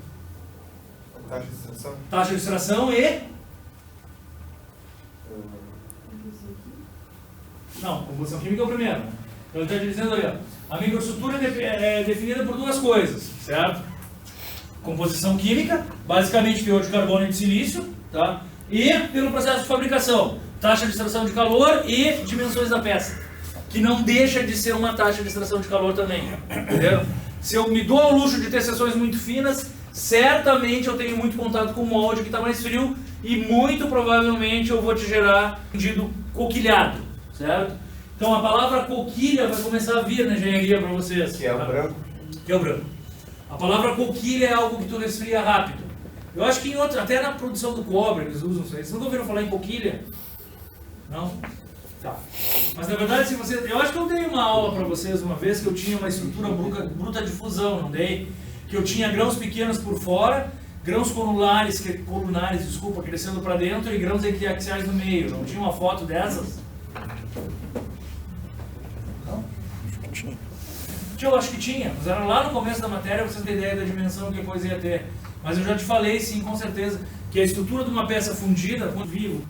[SPEAKER 5] Taxa de extração.
[SPEAKER 1] Taxa de extração e... Não, composição química é o primeiro. Né? Então ele está dizendo ali, ó, a microestrutura é definida por 2 coisas, certo? Composição química, basicamente teor de carbono e de silício, tá? E pelo processo de fabricação, taxa de extração de calor e dimensões da peça, que não deixa de ser uma taxa de extração de calor também, entendeu? Se eu me dou ao luxo de ter seções muito finas, certamente eu tenho muito contato com o molde que está mais frio e muito provavelmente eu vou te gerar fundido coquilhado, certo? Então a palavra coquilha vai começar a vir na engenharia para vocês.
[SPEAKER 5] Que é o branco.
[SPEAKER 1] Que é o branco. A palavra coquilha é algo que tu resfria rápido. Eu acho que até na produção do cobre eles usam isso aí. Vocês nunca ouviram falar em coquilha? Não? Tá. Mas na verdade, se você... eu acho que eu dei uma aula para vocês uma vez que eu tinha uma estrutura bruta de fusão, não dei? Que eu tinha grãos pequenos por fora, grãos colunares, crescendo para dentro e grãos equiaxiais no meio. Não tinha uma foto dessas? Não? Eu acho que tinha, mas era lá no começo da matéria, pra vocês terem ideia da dimensão que a coisa ia ter. Mas eu já te falei, sim, com certeza, que a estrutura de uma peça fundida, quando vivo,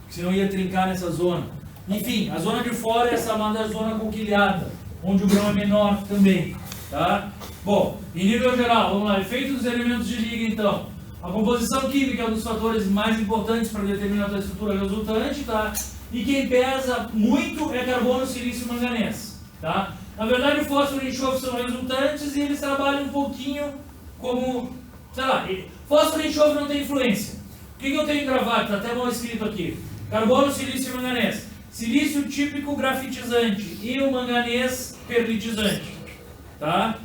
[SPEAKER 1] senão ia trincar nessa zona. Enfim, a zona de fora é essa chamada zona conquilhada, onde o grão é menor também. Tá? Bom, em nível geral, vamos lá, efeito dos elementos de liga então. A composição química é um dos fatores mais importantes para determinar a estrutura resultante, tá? E quem pesa muito é carbono, silício e manganês, tá? Na verdade, o fósforo e o enxofre são resultantes e eles trabalham um pouquinho como, sei lá, fósforo e enxofre não tem influência. O que eu tenho gravado? Está até mal escrito aqui. Carbono, silício e manganês. Silício típico grafitizante e o manganês perlitizante, tá?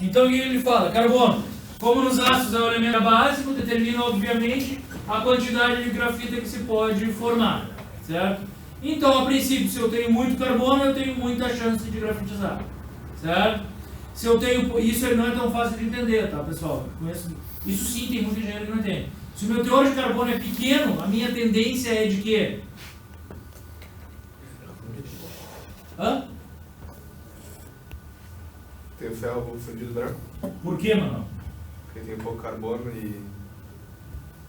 [SPEAKER 1] Então o que ele fala? Carbono, como nos ácidos é o elemento básico, determina obviamente a quantidade de grafita que se pode formar, certo? Então, a princípio, se eu tenho muito carbono, eu tenho muita chance de grafitizar, certo? Se eu tenho, isso não é tão fácil de entender, tá, pessoal? Isso sim, tem muita engenheiro que não entende. Se o meu teor de carbono é pequeno, a minha tendência é de quê? Hã?
[SPEAKER 5] Tem o ferro fundido branco,
[SPEAKER 1] Por quê, mano?
[SPEAKER 5] porque tem pouco carbono e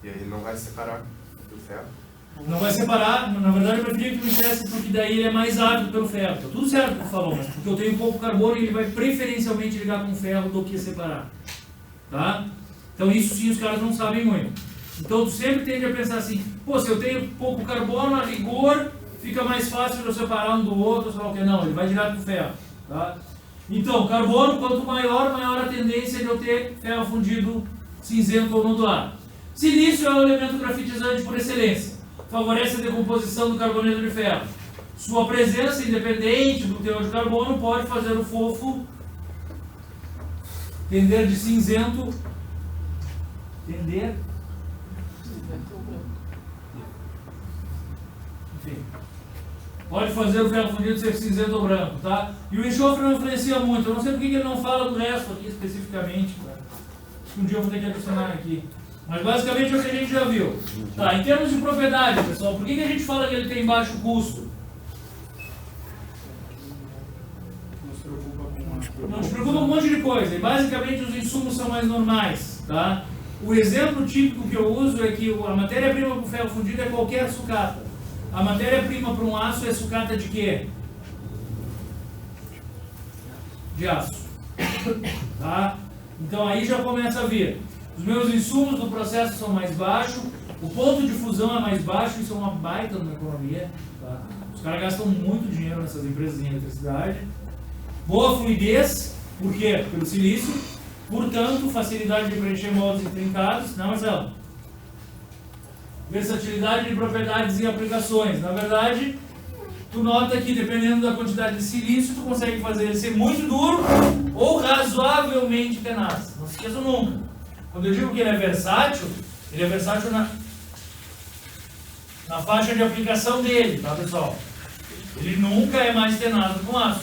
[SPEAKER 5] aí não vai separar do ferro.
[SPEAKER 1] Não vai separar, na verdade eu preferia que tu me dissesse porque daí ele é mais ácido pelo ferro. Tá tudo certo que tu falou, mas porque eu tenho pouco carbono e ele vai preferencialmente ligar com ferro do que separar. Tá? Então isso sim os caras não sabem muito. Então tu sempre tende a pensar assim, pô, se eu tenho pouco carbono, a rigor fica mais fácil de eu separar um do outro, sei lá o que. Não, ele vai direto pro ferro. Tá? Então, carbono, quanto maior, maior a tendência de eu ter ferro fundido cinzento ou nodular. Silício é o elemento grafitizante por excelência. Favorece a decomposição do carboneto de ferro. Sua presença, independente do teor de carbono, pode fazer o fofo tender de cinzento. Tender? Enfim. Pode fazer o ferro fundido ser cinzento ou branco, tá? E o enxofre não influencia muito. Eu não sei por que ele não fala do resto aqui especificamente. Um dia eu vou ter que adicionar aqui. Mas basicamente é o que a gente já viu. Tá, em termos de propriedade, pessoal, por que a gente fala que ele tem baixo custo? Não te preocupa com um monte de coisa. E basicamente os insumos são mais normais, tá? O exemplo típico que eu uso é que a matéria-prima para o ferro fundido é qualquer sucata. A matéria-prima para um aço é sucata de quê? De aço. Tá? Então aí já começa a vir. Os meus insumos do processo são mais baixos, o ponto de fusão é mais baixo, isso é uma baita na economia. Tá? Os caras gastam muito dinheiro nessas empresas em eletricidade. Boa fluidez, por quê? Pelo silício. Portanto, facilidade de preencher moldes intrincados. Não, Marcelo? Versatilidade de propriedades e aplicações. Na verdade, tu nota que dependendo da quantidade de silício, tu consegue fazer ele ser muito duro ou razoavelmente tenaz. Não se esqueça nunca. Quando eu digo que ele é versátil na faixa de aplicação dele, tá, pessoal? Ele nunca é mais tenaz do que um aço.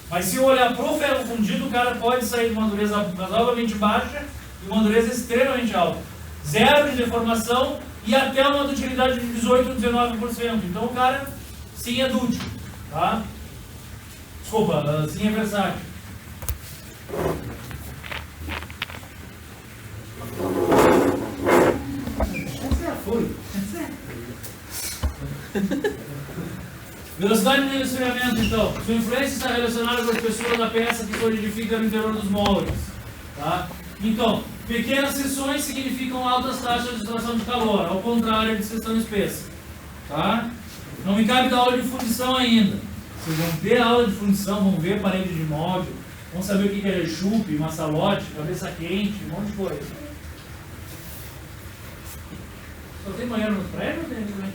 [SPEAKER 1] Mas se eu olhar pro ferro fundido, o cara pode sair de uma dureza razoavelmente baixa e uma dureza extremamente alta. Zero de deformação e até uma dutilidade de 18 ou 19%. Então o cara sim é dútil, tá? Desculpa, sim é versátil. Velocidade de resfriamento, então. Sua influência está relacionada com a espessura da peça que solidifica no interior dos moldes. Tá? Então, pequenas seções significam altas taxas de extração de calor, ao contrário de seção espessa. Tá? Não me cabe dar aula de fundição ainda. Vocês vão ver a aula de fundição, vão ver parede de móvel, vão saber o que é rechupe, maçalote, cabeça quente, um monte de coisa. Só tem banheiro no prédio ou tem aqui também?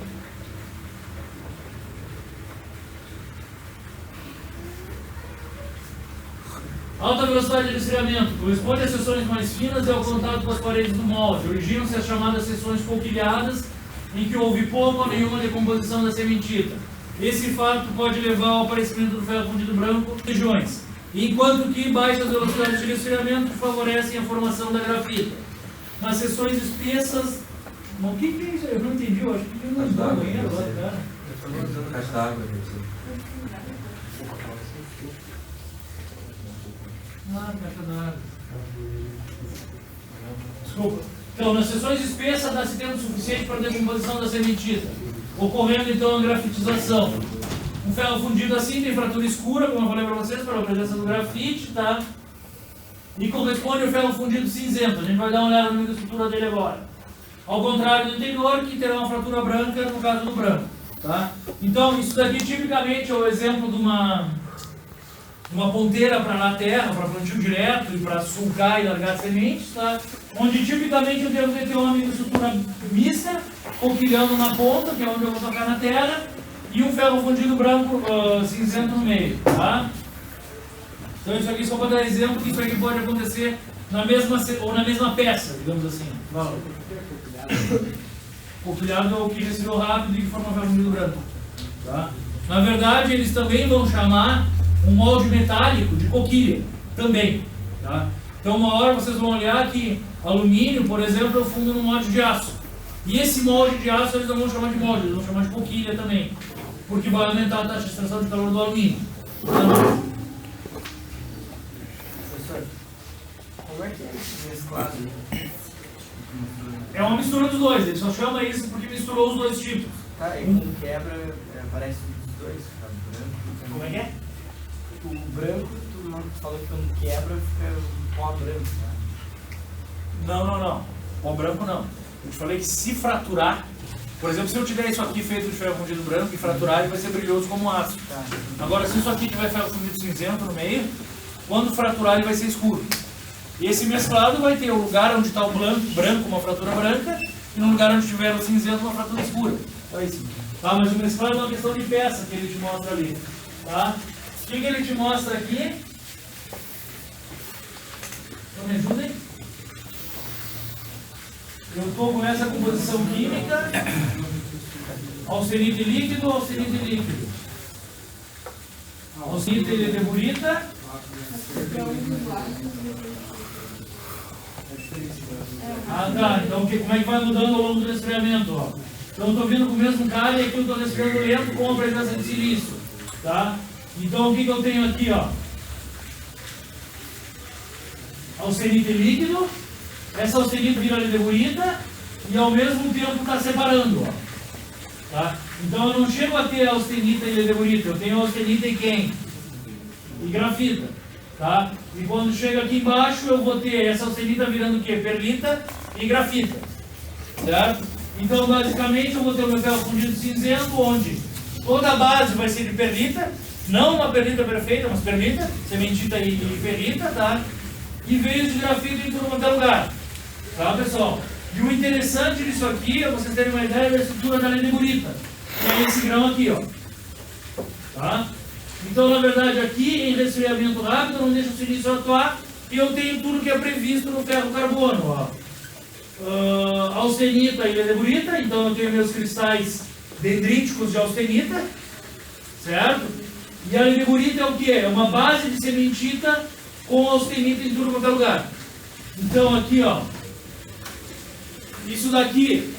[SPEAKER 1] Alta velocidade de resfriamento corresponde a seções mais finas e ao contato com as paredes do molde. Originam-se as chamadas seções coquilhadas, em que houve pouca ou nenhuma decomposição da sementita. Esse fato pode levar ao aparecimento do ferro fundido branco em regiões, enquanto que baixas velocidades de resfriamento favorecem a formação da grafita. Nas seções espessas... O que é isso aí? Eu não entendi, eu acho que não dá banheiro agora, cara.
[SPEAKER 7] Desculpa. Então, nas seções espessas dá-se tempo suficiente para a decomposição da sementita, ocorrendo então a grafitização. Um ferro fundido assim tem fratura escura, como eu falei para vocês, pela presença do grafite, tá? E corresponde ao ferro fundido cinzento. A gente vai dar uma olhada na microestrutura dele agora. Ao contrário do interior, que terá uma fratura branca no caso do branco, tá? Então, isso daqui tipicamente é o exemplo de uma ponteira para na terra, para plantio direto e para sulcar e largar sementes, tá? Onde tipicamente eu devo ter uma microestrutura mista, coquilhando na ponta, que é onde eu vou tocar na terra, e um ferro fundido branco cinzento no meio, tá? Então isso aqui só para dar exemplo que isso aqui pode acontecer na mesma peça, digamos assim. Fala. Coquilhado é o que resfriou rápido e que forma ferro fundido branco, tá? Na verdade, eles também vão chamar um molde metálico de coquilha, também, tá? Então uma hora vocês vão olhar que alumínio, por exemplo, eu fundo no molde de aço. E esse molde de aço eles não vão chamar de molde, eles vão chamar de coquilha também, porque vai aumentar a taxa de extração de calor do alumínio. Então,
[SPEAKER 3] Professor, como é que é esse mesclado?
[SPEAKER 7] é uma mistura dos dois, ele só chama isso porque misturou os dois tipos.
[SPEAKER 3] Tá, e quando quebra, aparece os dois, fica branco.
[SPEAKER 7] Como é que é?
[SPEAKER 3] O branco, tu falou que quando quebra, fica pó branco, né?
[SPEAKER 7] Não. Pó branco não. Eu te falei que se fraturar, por exemplo, se eu tiver isso aqui feito de ferro fundido branco e fraturar, ele vai ser brilhoso como aço.
[SPEAKER 3] Tá.
[SPEAKER 7] Agora, se isso aqui tiver ferro fundido cinzento no meio, quando fraturar ele vai ser escuro. E esse mesclado vai ter o lugar onde está o branco, uma fratura branca, e no lugar onde tiver o cinzento, uma fratura escura. Então é isso. Tá, mas o mesclado é uma questão de peça que ele te mostra ali. Tá? O que ele te mostra aqui? Então me ajudem. Eu estou com essa composição química, austenite líquido, austenite eledeburita, tá, então como é que vai mudando ao longo do resfriamento, ó? Então eu estou vindo com o mesmo cara e aqui eu estou resfriando lento com a presença de silício, tá? Então o que eu tenho aqui, ó? Austenite líquido, essa austenite vira eledeburita e ao mesmo tempo está separando, ó. Tá? Então eu não chego a ter austenita e eledeburita, eu tenho austenita e quem? E grafita, tá? E quando chega aqui embaixo eu vou ter essa austenita virando o quê? Perlita e grafita, certo? Então basicamente eu vou ter o meu ferro fundido cinzento, onde toda a base vai ser de perlita, não uma perlita perfeita, mas perlita, sementita e perlita, tá? E veios de grafito em tudo quanto é lugar, tá, pessoal? E o interessante disso aqui é vocês terem uma ideia da estrutura da eledeburita, que é esse grão aqui, ó, tá? Então, na verdade, aqui em resfriamento rápido, não deixa o silício atuar e eu tenho tudo que é previsto no ferro carbono, ó. Austenita e eledeburita, então eu tenho meus cristais dendríticos de austenita, certo? E a eledeburita é o que? É uma base de sementita com austenita em tudo quanto é lugar. Então aqui, ó, isso daqui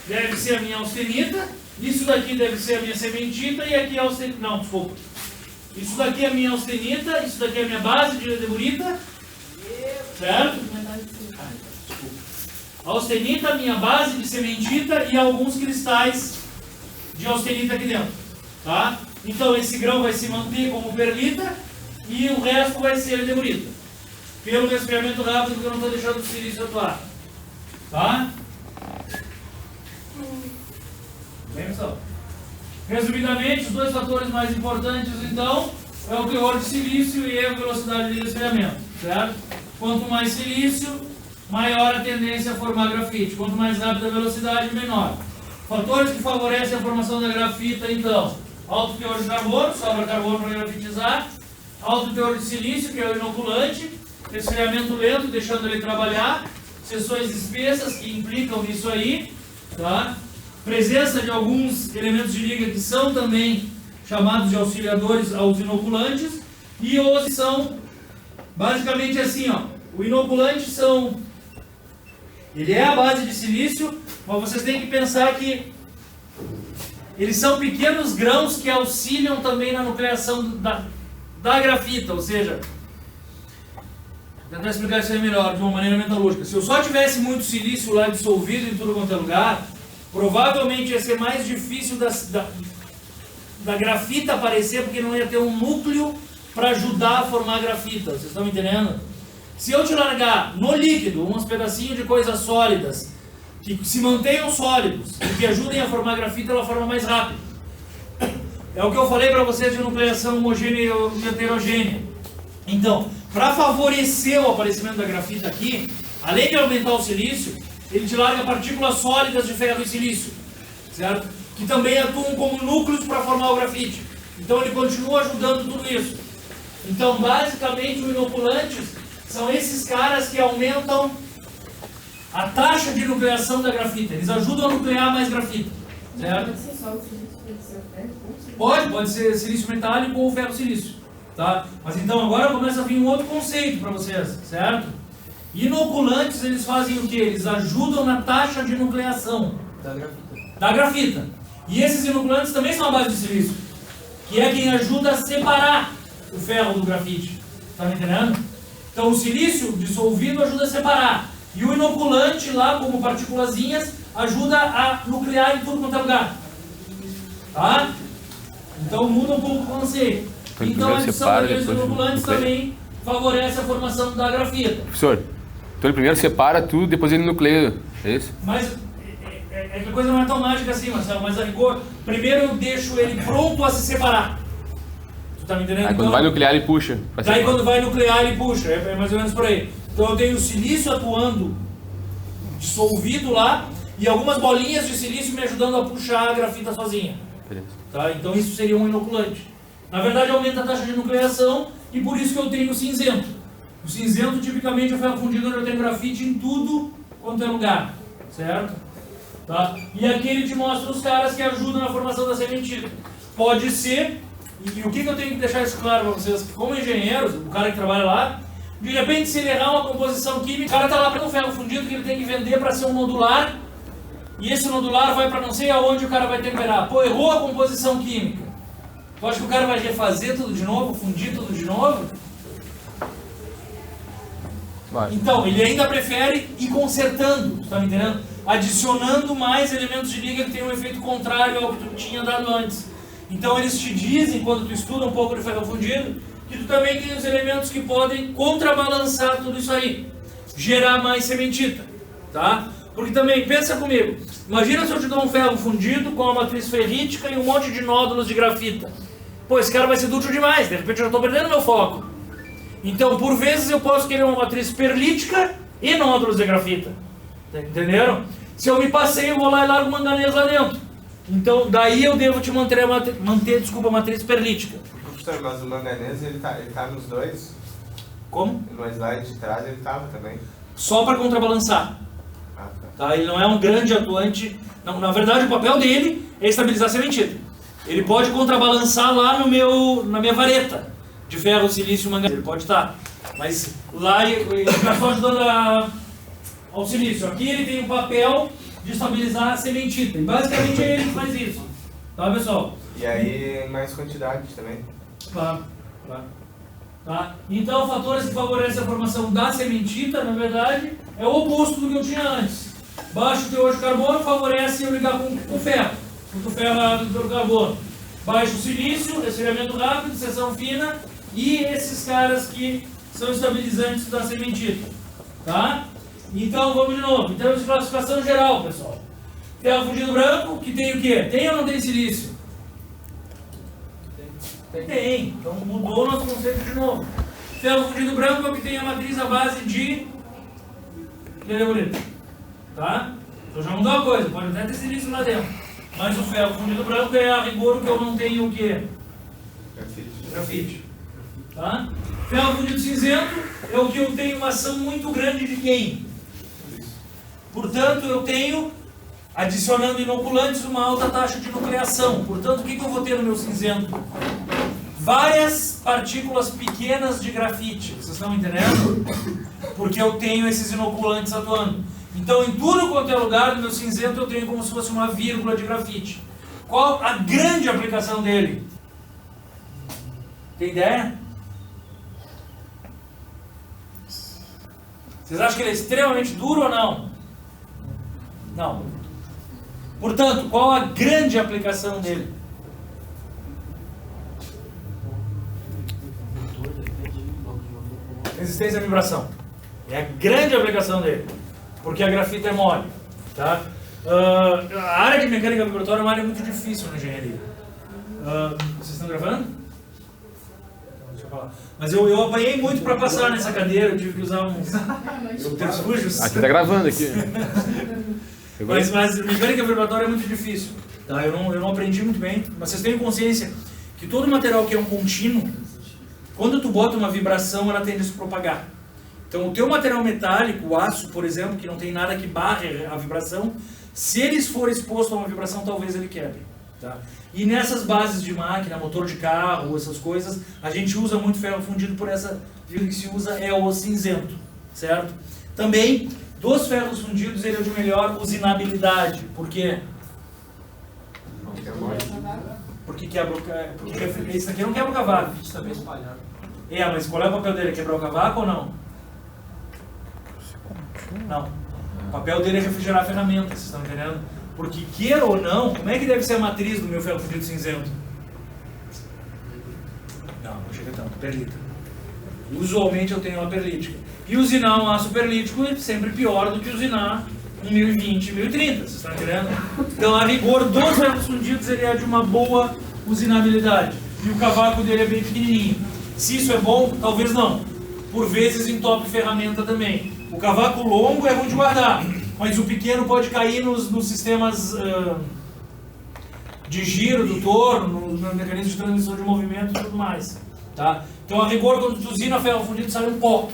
[SPEAKER 7] deve ser a minha austenita, isso daqui deve ser a minha sementita e aqui a austenita, não, desculpa. Isso daqui é a minha austenita, isso daqui é a minha base de eledeburita, certo? A austenita, a minha base de sementita e alguns cristais de austenita aqui dentro, tá? Então esse grão vai se manter como perlita e o resto vai ser eledeburita, pelo resfriamento rápido que eu não estou deixando o silício atuar, tá? Bem, pessoal? Resumidamente, os dois fatores mais importantes, então, é o teor de silício e a velocidade de resfriamento, certo? Quanto mais silício, maior a tendência a formar grafite. Quanto mais rápida a velocidade, menor. Fatores que favorecem a formação da grafita, então, alto teor de carbono, sobra carbono para grafitizar, alto teor de silício, que é o inoculante, resfriamento lento, deixando ele trabalhar, seções espessas que implicam nisso aí, tá? Presença de alguns elementos de liga que são também chamados de auxiliadores aos inoculantes, e os são basicamente assim, ó. O inoculante ele é a base de silício, mas vocês têm que pensar que eles são pequenos grãos que auxiliam também na nucleação da grafita, ou seja, vou tentar explicar isso aí melhor, de uma maneira metalúrgica. Se eu só tivesse muito silício lá dissolvido em tudo quanto é lugar, provavelmente ia ser mais difícil da grafita aparecer, porque não ia ter um núcleo para ajudar a formar a grafita, vocês estão me entendendo? Se eu te largar no líquido uns pedacinhos de coisas sólidas, que se mantenham sólidos e que ajudem a formar a grafita, ela forma mais rápido. É o que eu falei para vocês de nucleação homogênea e heterogênea. Então, para favorecer o aparecimento da grafita aqui, além de aumentar o silício, ele te larga partículas sólidas de ferro e silício, certo? Que também atuam como núcleos para formar o grafite. Então ele continua ajudando tudo isso. Então, basicamente, os inoculantes são esses caras que aumentam a taxa de nucleação da grafita. Eles ajudam a nuclear mais grafita, certo?
[SPEAKER 8] Pode ser só o silício, pode ser o ferro?
[SPEAKER 7] Pode ser silício metálico ou ferro silício, tá? Mas então agora começa a vir um outro conceito para vocês, certo? Inoculantes, eles fazem o que? Eles ajudam na taxa de nucleação da grafita. E esses inoculantes também são a base de silício, que é quem ajuda a separar o ferro do grafite. Tá me entendendo? Então o silício dissolvido ajuda a separar. E o inoculante lá, como partículazinhas, ajuda a nuclear em tudo quanto é lugar. Tá? Então muda um pouco o conceito. Então a adição daqueles inoculantes também favorece a formação da grafita.
[SPEAKER 2] Professor, então ele primeiro separa tudo, depois ele nucleia, é isso?
[SPEAKER 7] Mas é que a coisa não é tão mágica assim, Marcelo, mas a rigor, primeiro eu deixo ele pronto a se separar. Tu tá me entendendo?
[SPEAKER 2] Aí quando vai nuclear ele puxa.
[SPEAKER 7] Daí quando vai nuclear ele puxa, é mais ou menos por aí. Então eu tenho o silício atuando dissolvido lá e algumas bolinhas de silício me ajudando a puxar a grafita sozinha. Tá? Então isso seria um inoculante. Na verdade aumenta a taxa de nucleação e por isso que eu tenho o cinzento. O cinzento tipicamente é o ferro fundido onde eu tenho grafite em tudo quanto é lugar, certo? Tá? E aqui ele te mostra os caras que ajudam na formação da sementita. Pode ser, e o que eu tenho que deixar isso claro para vocês, que como engenheiros, o cara que trabalha lá, de repente se ele errar uma composição química, o cara está lá para um ferro fundido que ele tem que vender para ser um nodular, e esse nodular vai para não sei aonde o cara vai temperar. Pô, errou a composição química. Tu acha que o cara vai refazer tudo de novo, fundir tudo de novo?
[SPEAKER 2] Vai.
[SPEAKER 7] Então, ele ainda prefere ir consertando, tá me entendendo? Adicionando mais elementos de liga que tem um efeito contrário ao que tu tinha dado antes. Então eles te dizem, quando tu estuda um pouco de ferro fundido, que tu também tem os elementos que podem contrabalançar tudo isso aí. Gerar mais sementita, tá? Porque também, pensa comigo, imagina se eu te dou um ferro fundido com uma matriz ferrítica e um monte de nódulos de grafita. Pô, esse cara vai ser dútil demais, de repente eu já estou perdendo meu foco. Então, por vezes eu posso querer uma matriz perlítica e nódulos de grafita. Entenderam? Se eu me passei, eu vou lá e largo manganês lá dentro. Então, daí eu devo te manter a matriz perlítica.
[SPEAKER 5] Professor, mas o manganês, ele tá nos dois?
[SPEAKER 7] Como?
[SPEAKER 5] No slide de trás ele tava também.
[SPEAKER 7] Só para contrabalançar.
[SPEAKER 5] Ah, tá.
[SPEAKER 7] Tá? Ele não é um grande atuante. Não, na verdade, o papel dele é estabilizar a sementita. Ele pode contrabalançar lá na minha vareta de ferro, silício e manganês. Ele pode estar. Mas lá ele está só ajudando ao silício. Aqui ele tem o papel de estabilizar a sementita. E basicamente é ele que faz isso. Tá, pessoal?
[SPEAKER 5] E aí, mais quantidade também.
[SPEAKER 7] Claro, claro. Tá? Então, fatores que favorecem a formação da sementita, na verdade, é o oposto do que eu tinha antes. Baixo teor de carbono favorece eu ligar com ferro, porque o ferro é do carbono. Baixo silício, resfriamento rápido, seção fina, e esses caras que são estabilizantes da sementita. Tá? Então, vamos de novo. Em termos de classificação geral, pessoal. Ferro fundido branco, que tem o quê? Tem ou não tem silício? Tem. Então mudou o nosso conceito de novo. Ferro fundido branco é o que tem a matriz à base de bonito. Tá? Então já mudou a coisa. Pode até ter silício lá dentro. Mas o ferro fundido branco é a rigor que eu não tenho o quê? Grafite. Tá? Ferro fundido cinzento é o que eu tenho uma ação muito grande de quem? Portanto, eu tenho, adicionando inoculantes, uma alta taxa de nucleação. Portanto, o que eu vou ter no meu cinzento? Várias partículas pequenas de grafite. Vocês estão entendendo? Porque eu tenho esses inoculantes atuando. Então, em tudo quanto é lugar do meu cinzento, eu tenho como se fosse uma vírgula de grafite. Qual a grande aplicação dele? Tem ideia? Vocês acham que ele é extremamente duro ou não? Não. Portanto, qual a grande aplicação dele? Resistência à vibração. É a grande aplicação dele. Porque a grafita é mole. Tá? A área de mecânica vibratória é uma área muito difícil na engenharia. Vocês estão gravando? Deixa eu falar. Mas eu apanhei muito para passar nessa cadeira, eu tive que usar uns subterfúgios.
[SPEAKER 2] Aqui tá gravando aqui.
[SPEAKER 7] Mas mecânica vibratória é muito difícil. Tá? Eu não aprendi muito bem, mas vocês tenham consciência que todo material que é um contínuo, quando tu bota uma vibração, ela tende a se propagar. Então o teu material metálico, o aço, por exemplo, que não tem nada que barre a vibração, se ele for exposto a uma vibração, talvez ele quebre. Tá? E nessas bases de máquina, motor de carro, essas coisas, a gente usa muito ferro fundido por essa vírgula que se usa é o cinzento, certo? Também, dos ferros fundidos, ele é de melhor usinabilidade. Por quê? Porque esse aqui não quebra o cavaco.
[SPEAKER 3] Está bem espalhado.
[SPEAKER 7] Mas qual é o papel dele? Quebrar o cavaco ou não? Não. O papel dele é refrigerar a ferramenta, vocês estão entendendo? Porque, queira ou não, como é que deve ser a matriz do meu ferro fundido cinzento? Não chega tanto, perlita. Usualmente eu tenho uma perlítica. E usinar um aço perlítico é sempre pior do que usinar em 1020, 1030, vocês estão entendendo? Então, a rigor dos ferros fundidos, ele é de uma boa usinabilidade. E o cavaco dele é bem pequenininho. Se isso é bom, talvez não. Por vezes entope ferramenta também. O cavaco longo é ruim de guardar, mas o pequeno pode cair nos sistemas de giro do torno, no mecanismo de transmissão de movimento e tudo mais. Tá? Então, a rigor, quando tu usina ferro fundido, sai um pó.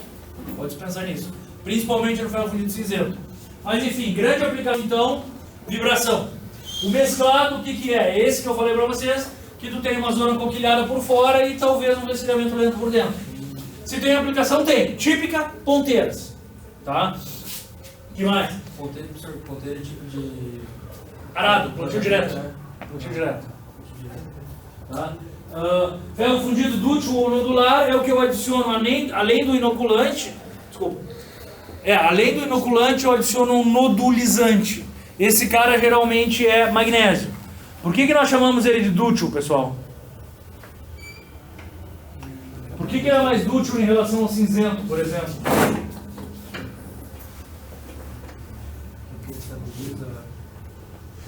[SPEAKER 7] Pode pensar nisso. Principalmente no ferro fundido cinzento. Mas, enfim, grande aplicação, então, vibração. O mesclado, o que é? Esse que eu falei para vocês, que tu tem uma zona coquilhada por fora e talvez um resfriamento lento por dentro. Se tem aplicação, tem. Típica, ponteiras. Tá? O que mais?
[SPEAKER 3] Ponteiro é tipo de...
[SPEAKER 7] Arado, plantio direto. Plantio direto. Tá? Ferro fundido dútil ou nodular é o que eu adiciono além do inoculante. Desculpa. Além do inoculante, eu adiciono um nodulizante. Esse cara geralmente é magnésio. Por que nós chamamos ele de dútil, pessoal? Por que ele é mais dútil em relação ao cinzento, por exemplo?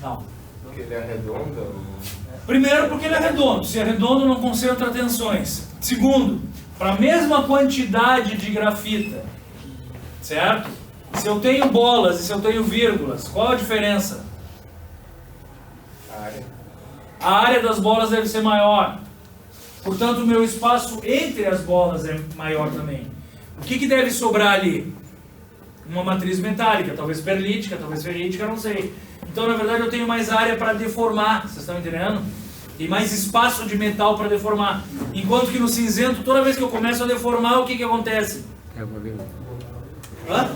[SPEAKER 7] Não.
[SPEAKER 5] Porque ele é redondo?
[SPEAKER 7] Primeiro, porque ele é redondo. Se é redondo, não concentra tensões. Segundo, para a mesma quantidade de grafita, certo? Se eu tenho bolas e se eu tenho vírgulas, qual a diferença? A área das bolas deve ser maior. Portanto, o meu espaço entre as bolas é maior também. O que deve sobrar ali? Uma matriz metálica, talvez perlítica, talvez ferrítica, não sei. Então, na verdade, eu tenho mais área para deformar, vocês estão entendendo? Tem mais espaço de metal para deformar. Enquanto que no cinzento, toda vez que eu começo a deformar, o que acontece?
[SPEAKER 2] É uma vírgula.
[SPEAKER 7] Hã?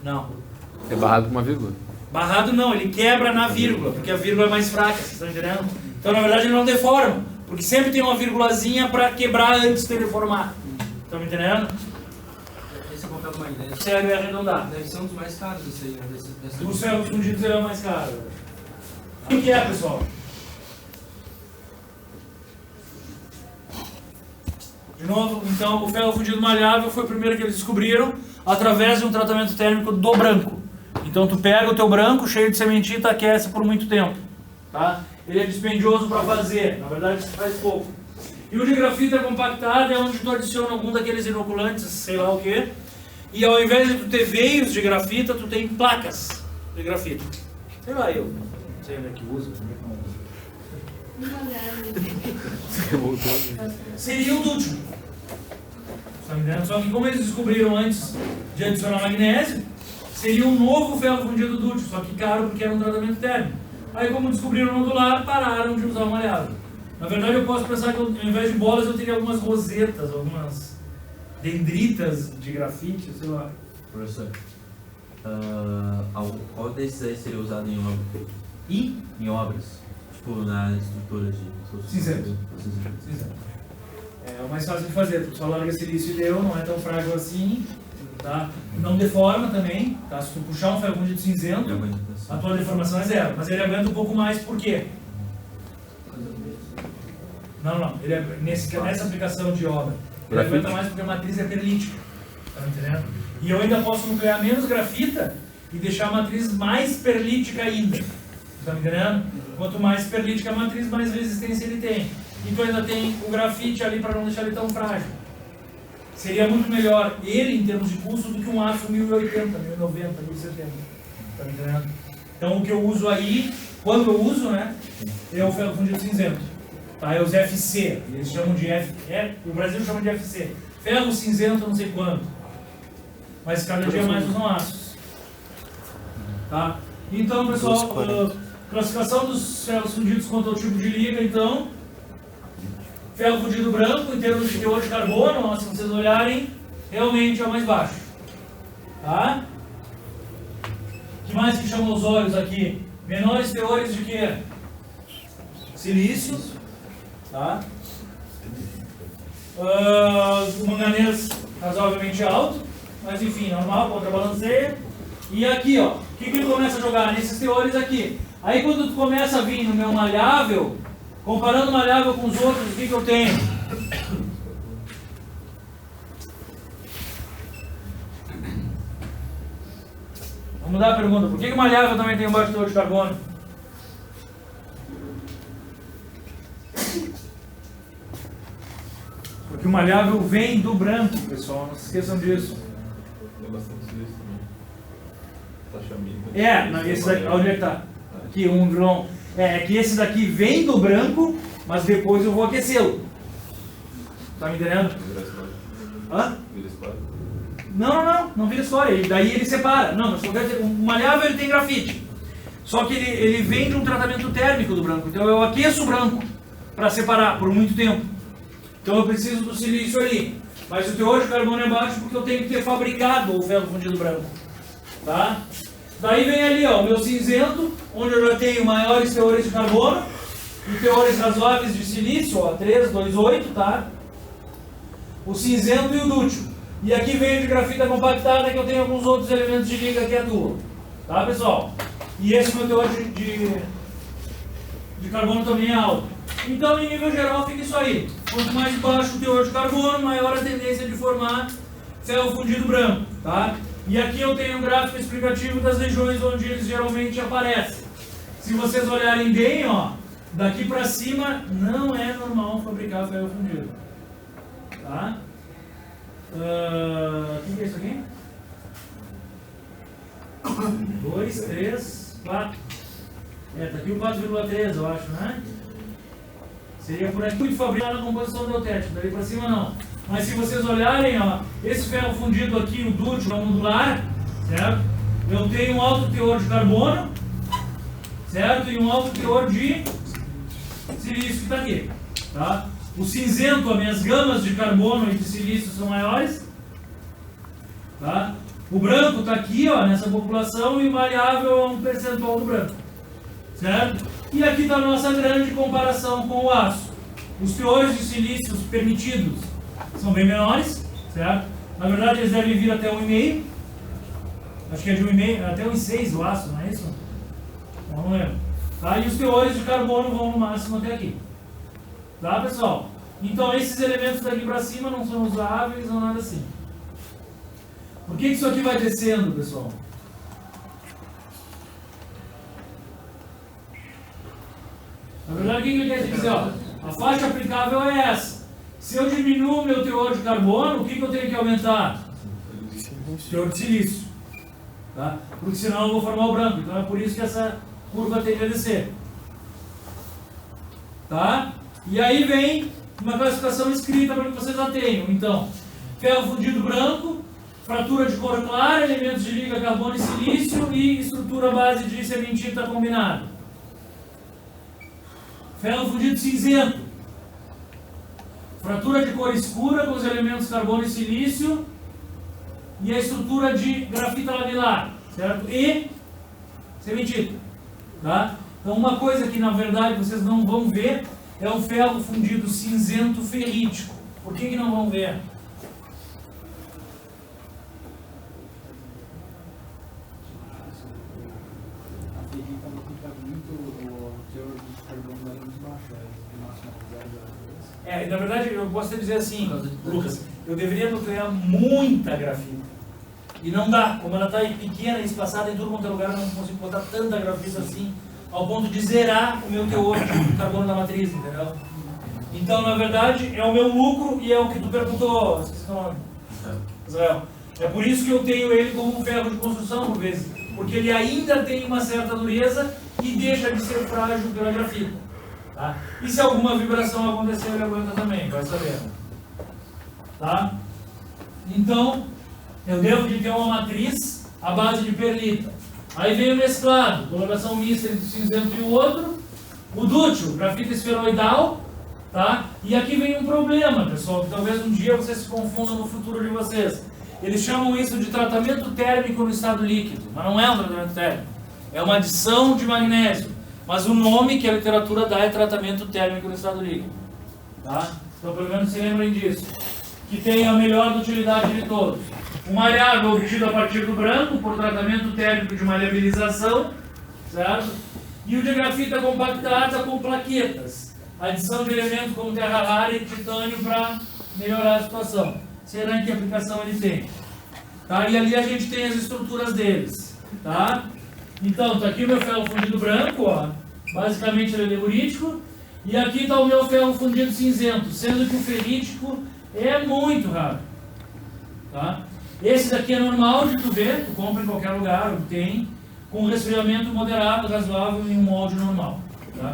[SPEAKER 7] Não.
[SPEAKER 2] É barrado com uma vírgula.
[SPEAKER 7] Barrado não, ele quebra na vírgula, porque a vírgula é mais fraca, vocês estão entendendo? Então, na verdade, ele não deforma, porque sempre tem uma vírgulazinha para quebrar antes de deformar. Estão me entendendo?
[SPEAKER 3] Esse é o papel do magnésio.
[SPEAKER 7] Sério, é arredondar.
[SPEAKER 3] Deve ser um dos mais caros esse aí, né?
[SPEAKER 7] Os ferros fundidos é o mais caro. O que é, pessoal? De novo, então, o ferro fundido maleável foi o primeiro que eles descobriram através de um tratamento térmico do branco. Então, tu pega o teu branco cheio de sementita, aquece por muito tempo. Tá? Ele é dispendioso para fazer, na verdade, se faz pouco. E o de grafita compactada é onde tu adiciona algum daqueles inoculantes, sei lá o que. E ao invés de tu ter veios de grafita, tu tem placas de grafita. Sei lá, eu não sei onde é que usa. Seria o dútil. Tá me entendendo? Só que como eles descobriram antes de adicionar magnésio, seria um novo ferro fundido dútil, só que caro porque era um tratamento térmico. Aí como descobriram o nodular, pararam de usar o maleável. Na verdade eu posso pensar que ao invés de bolas eu teria algumas rosetas, algumas dendritas de grafite, sei lá.
[SPEAKER 9] Professor, qual desses aí seria usado em uma Em obras. Tipo, na estrutura de...
[SPEAKER 7] Cinzento. Cinzento. É o mais fácil de fazer, tu só larga silício e deu, não é tão frágil assim, tá? Não deforma também, tá? Se tu puxar um ferro fundido cinzento, a tua deformação é zero, mas ele aguenta um pouco mais, por quê? Não, ele é, nessa aplicação de obra, ele aguenta mais porque a matriz é perlítica, tá entendendo? E eu ainda posso nuclear menos grafita e deixar a matriz mais perlítica ainda, tá me entendendo? Quanto mais perlítica a matriz, mais resistência ele tem. E tu ainda tem o grafite ali para não deixar ele tão frágil. Seria muito melhor ele em termos de custo do que um aço 1080, 1090, 1070. Tá me entendendo? Então o que eu uso aí, quando eu uso, né, é o ferro fundido cinzento. Tá? É os FC, eles chamam de o Brasil chama de FC. Ferro cinzento não sei quanto. Mas cada dia mais usam aços. Tá? Então, pessoal, classificação dos ferros fundidos quanto ao tipo de liga, então. Ferro fundido branco, em termos de teor de carbono, ó, se vocês olharem, realmente é o mais baixo. Tá? O que mais que chama os olhos aqui? Menores teores de quê? Silício. Tá? O manganês razoavelmente alto, mas enfim, normal, contrabalanceia. E aqui, ó, o que ele começa a jogar? Nesses teores aqui. Aí quando tu começa a vir no meu malhável, comparando o malhável com os outros, o que eu tenho? Vamos mudar a pergunta. Por que o malhável também tem um baixo teor de carbono? Porque o malhável vem do branco, pessoal. Não se esqueçam disso.
[SPEAKER 5] Tem bastante silício também. Taxa mínima.
[SPEAKER 7] Esse daqui, onde é que tá? Aqui, um vilão. É que esse daqui vem do branco, mas depois eu vou aquecê-lo. Tá me entendendo? Hã?
[SPEAKER 5] Vira espada?
[SPEAKER 7] Não vira escória. Daí ele separa. Não, mas o malhável ele tem grafite. Só que ele vem de um tratamento térmico do branco. Então eu aqueço o branco para separar por muito tempo. Então eu preciso do silício ali. Mas o teor de carbono é baixo porque eu tenho que ter fabricado o ferro fundido branco. Tá? Daí vem ali, ó, o meu cinzento, onde eu já tenho maiores teores de carbono e teores razoáveis de silício, ó, 3, 2, 8, tá? O cinzento e o dútil. E aqui vem de grafita compactada, que eu tenho alguns outros elementos de liga que atuam. Tá, pessoal? E esse meu teor de carbono também é alto. Então, em nível geral, fica isso aí. Quanto mais baixo o teor de carbono, maior a tendência de formar ferro fundido branco, tá? E aqui eu tenho um gráfico explicativo das regiões onde eles geralmente aparecem. Se vocês olharem bem, ó, daqui para cima não é normal fabricar ferro fundido. Tá? O que é isso aqui? 2, 3, 4. Tá aqui o 4,3, eu acho, né? Seria por aqui muito fabricado na composição do eutético, dali para cima não. Mas se vocês olharem, ó, esse ferro fundido aqui, o dútil, é modular, certo? Eu tenho um alto teor de carbono, certo? E um alto teor de silício que está aqui, tá? O cinzento, as minhas gamas de carbono e de silício são maiores, tá? O branco está aqui, ó, nessa população, e o maleável é um percentual do branco, certo? E aqui está a nossa grande comparação com o aço. Os teores de silícios permitidos são bem menores, certo? Na verdade eles devem vir até 1,5. Acho que é de 1,5 até 1,6 o aço, não é isso? Não lembro. Tá? E os teores de carbono vão no máximo até aqui. Tá, pessoal? Então esses elementos daqui para cima não são usáveis ou nada assim. Por que isso aqui vai descendo, pessoal? Na verdade, o que ele quer dizer? Ó, a faixa aplicável é essa. Se eu diminuo o meu teor de carbono, o que eu tenho que aumentar? Teor de silício. Tá? Porque senão eu vou formar o branco. Então é por isso que essa curva tende a descer. Tá? E aí vem uma classificação escrita para que vocês já tenham. Então, ferro fundido branco, fratura de cor clara, elementos de liga carbono e silício e estrutura base de cementita combinada. Ferro fundido cinzento, fratura de cor escura com os elementos carbono e silício e a estrutura de grafita lamilar, certo? E cementita, tá? Então uma coisa que na verdade vocês não vão ver é o ferro fundido cinzento ferrítico. Por que não vão ver?
[SPEAKER 3] A ferrita fica muito, o teor de carbono dela é muito baixo, é máximo 0,2.
[SPEAKER 7] Na verdade eu posso dizer assim, Lucas, eu deveria nuclear muita grafita. E não dá, como ela está pequena e espaçada em todo quanto é lugar, eu não consigo botar tanta grafita assim, ao ponto de zerar o meu teor de carbono da matriz, entendeu? Então, na verdade, é o meu lucro e é o que tu perguntou, esqueci o nome, Israel. É por isso que eu tenho ele como ferro de construção, por vezes, porque ele ainda tem uma certa dureza e deixa de ser frágil pela grafita. Tá? E se alguma vibração acontecer, ele aguenta também, vai saber. Tá? Então, eu devo de ter uma matriz à base de perlita. Aí vem o mesclado, coloração mista entre o cinzento e o outro. O dútil, grafita esferoidal. Tá? E aqui vem um problema, pessoal, que talvez um dia vocês se confundam no futuro de vocês. Eles chamam isso de tratamento térmico no estado líquido, mas não é um tratamento térmico. É uma adição de magnésio. Mas o nome que a literatura dá é tratamento térmico no estado líquido. Tá? Então, pelo menos se lembrem disso. Que tem a melhor utilidade de todos. O malhável obtido a partir do branco, por tratamento térmico de maleabilização, certo? E o de grafita compactada com plaquetas. Adição de elementos como terra rara e titânio para melhorar a situação. Será que aplicação ele tem? Tá? E ali a gente tem as estruturas deles. Tá? Então, está aqui o meu ferro fundido branco, ó. Basicamente ele é leburítico. E aqui está o meu ferro fundido cinzento, sendo que o ferrítico é muito raro. Tá? Esse daqui é normal de tu ver, tu compra em qualquer lugar, tem, com resfriamento moderado, razoável em um molde normal. Tá?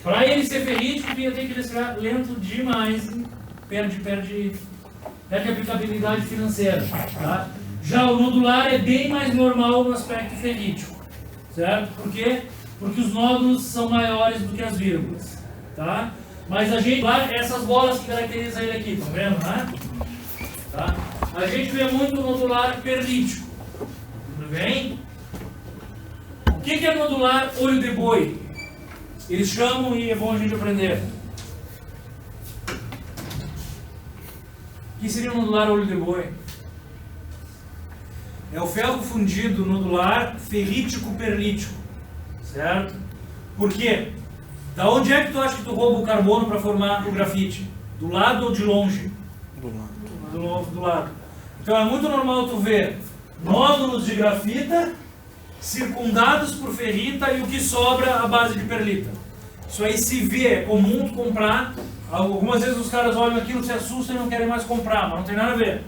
[SPEAKER 7] Para ele ser ferrítico, tem que resfriar lento demais e perde aplicabilidade financeira. Tá? Já o nodular é bem mais normal no aspecto ferrítico. Certo? Por quê? Porque os nódulos são maiores do que as vírgulas. Tá? Mas a gente, lá, essas bolas que caracterizam ele aqui, estão vendo, né? Tá? A gente vê muito nodular perlítico. Tudo bem? O que é nodular olho de boi? Eles chamam e é bom a gente aprender. O que seria nodular olho de boi? É o ferro fundido nodular ferrítico perlítico. Certo? Por quê? Da onde é que tu acha que tu rouba o carbono para formar o grafite? Do lado ou de longe? Do lado. Então é muito normal tu ver nódulos de grafita circundados por ferrita e o que sobra à base de perlita. Isso aí se vê, é comum tu comprar. Algumas vezes os caras olham aquilo, se assustam e não querem mais comprar, mas não tem nada a ver.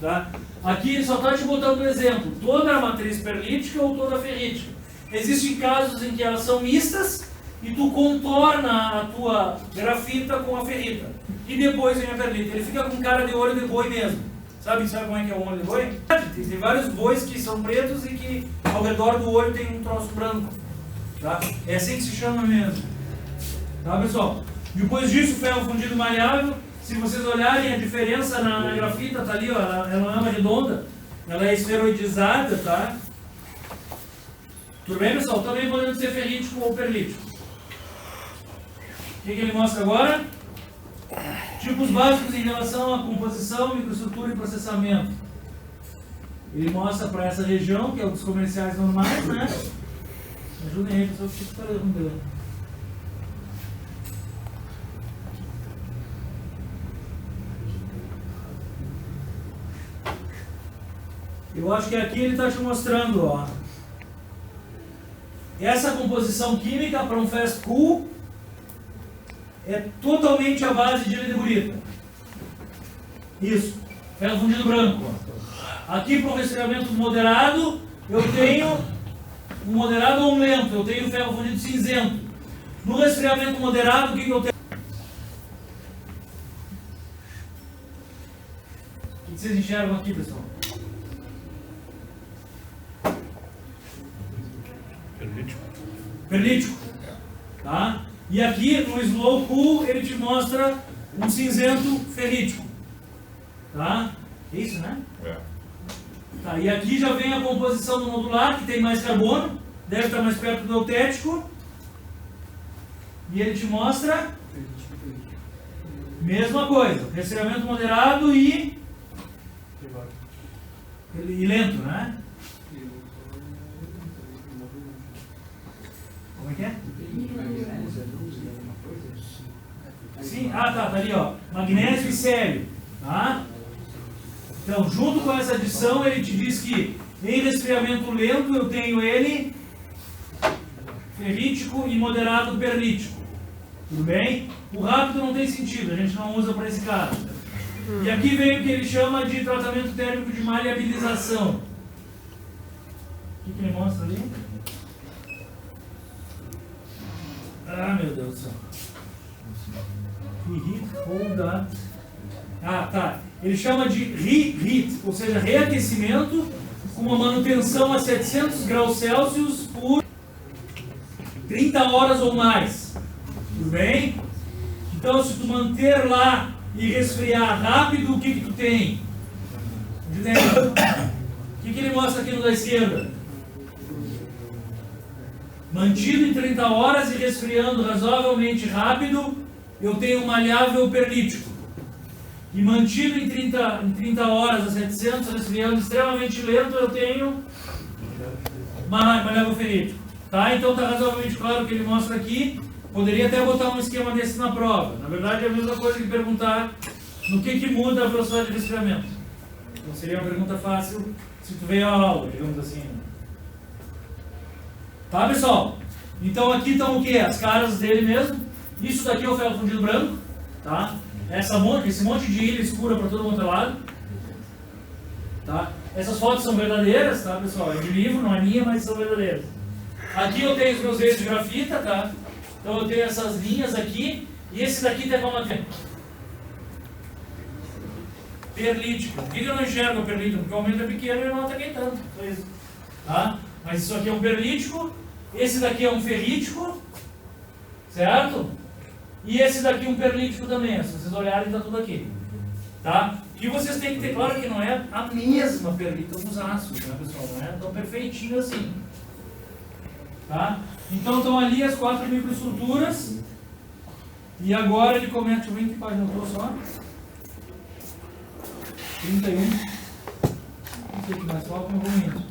[SPEAKER 7] Tá? Aqui ele só está te botando um exemplo. Toda a matriz perlítica ou toda ferrítica. Existem casos em que elas são mistas e tu contorna a tua grafita com a ferrita. E depois vem a perlita. Ele fica com cara de olho de boi mesmo. Sabe como é que é o olho de boi? Tem vários bois que são pretos e que ao redor do olho tem um troço branco. Tá? É assim que se chama mesmo. Tá, pessoal? Depois disso, ferro fundido maleável. Se vocês olharem a diferença na grafita, tá ali, ó, ela não é uma redonda. Ela é esferoidizada, tá? Tudo bem, pessoal? Também podendo ser ferrítico ou perlítico. O que ele mostra agora? Tipos básicos em relação à composição, microestrutura e processamento. Ele mostra para essa região, que é o dos comerciais normais, né? Me ajudem aí, pessoal, que está errando. Eu acho que aqui ele está te mostrando, ó. Essa composição química para um fast cool é totalmente à base de ledeburita. Isso. Ferro fundido branco. Ó. Aqui para o resfriamento moderado, eu tenho um moderado ou um lento. Eu tenho ferro fundido cinzento. No resfriamento moderado, o que eu tenho? O que vocês enxergam aqui, pessoal? Perlítico. Tá? E aqui no Slow Cool ele te mostra um cinzento ferrítico. Tá? É isso, né? É. Tá, e aqui já vem a composição do nodular, que tem mais carbono, deve estar mais perto do eutético. E ele te mostra mesma coisa, resfriamento moderado e lento, né? Como é que é? Sim, tá ali, ó. Magnésio e sério, tá? Então, junto com essa adição, ele te diz que em resfriamento lento eu tenho ele ferrítico e moderado perlítico. Tudo bem? O rápido não tem sentido, a gente não usa para esse caso. E aqui vem o que ele chama de tratamento térmico de maleabilização. O que ele mostra ali? Ah, meu Deus do céu. Tá. Ele chama de reheat, ou seja, reaquecimento com uma manutenção a 700 graus Celsius por 30 horas ou mais. Tudo bem? Então, se tu manter lá e resfriar rápido, o que tu tem? O que ele mostra aqui no da esquerda? Mantido em 30 horas e resfriando razoavelmente rápido, eu tenho um maleável perlítico. E mantido em 30 horas a 700, resfriando extremamente lento, eu tenho maleável ferrítico. Tá? Então está razoavelmente claro o que ele mostra aqui. Poderia até botar um esquema desse na prova. Na verdade é a mesma coisa que perguntar no que muda a velocidade de resfriamento. Então seria uma pergunta fácil se tu veio à aula, digamos assim. Tá, pessoal? Então aqui estão o que? As caras dele mesmo. Isso daqui é o ferro fundido branco. Tá? Esse monte de ilha escura para todo outro lado. Tá? Essas fotos são verdadeiras, tá, pessoal? É de livro, não é minha, mas são verdadeiras. Aqui eu tenho os meus eixos de grafita, tá? Então eu tenho essas linhas aqui. E esse daqui tem como ter perlítico. Por que eu não enxergo o perlítico? Porque o aumento é pequeno e não está queitando. Tá? Mas isso aqui é um perlítico. Esse daqui é um ferrítico. Certo? E esse daqui é um perlítico também. Se vocês olharem, está tudo aqui. Tá? E vocês têm que ter claro que não é a mesma perlita dos aços, né, pessoal? Não é tão perfeitinho assim. Tá? Então estão ali as 4 microestruturas. E agora ele começa. Deixa eu ver em que página eu estou só. 31. Não sei o que mais falta, mas vamos indo.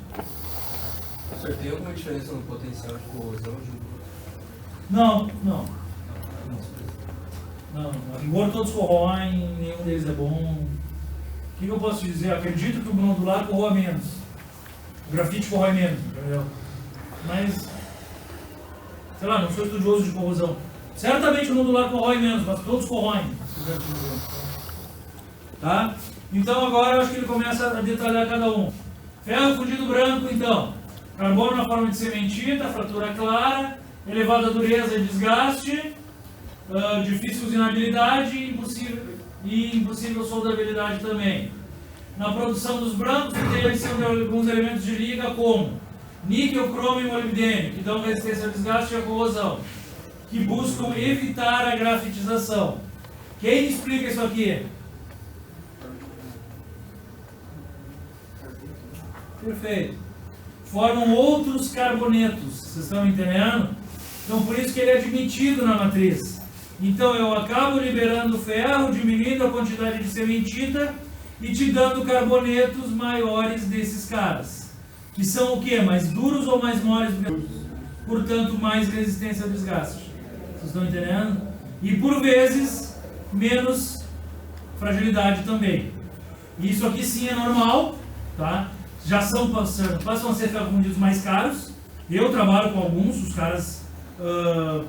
[SPEAKER 9] Professor, tem alguma diferença no potencial de corrosão de um?
[SPEAKER 7] Não. A rigor todos corroem, nenhum deles é bom. O que eu posso te dizer? Eu acredito que o nodular corroa menos. O grafite corrói menos, entendeu? Mas, sei lá, não sou estudioso de corrosão. Certamente o nodular corrói menos, mas todos corroem. Tá? Então agora eu acho que ele começa a detalhar cada um. Ferro fundido branco, então. Carbono na forma de cementita, fratura clara, elevada dureza e desgaste, difícil usinabilidade e impossível soldabilidade também. Na produção dos brancos, tem a adição de alguns elementos de liga como níquel, cromo e molibdênio, que dão resistência ao desgaste e à corrosão, que buscam evitar a grafitização. Quem explica isso aqui? Perfeito. Formam outros carbonetos, vocês estão entendendo? Então por isso que ele é admitido na matriz. Então eu acabo liberando ferro, diminuindo a quantidade de cementita e te dando carbonetos maiores desses caras. Que são o que? Mais duros ou mais moles? Portanto, mais resistência ao desgaste. Vocês estão entendendo? E por vezes, menos fragilidade também. Isso aqui sim é normal, tá? Já passam a ser ferro fundidos mais caros. Eu trabalho com alguns, os caras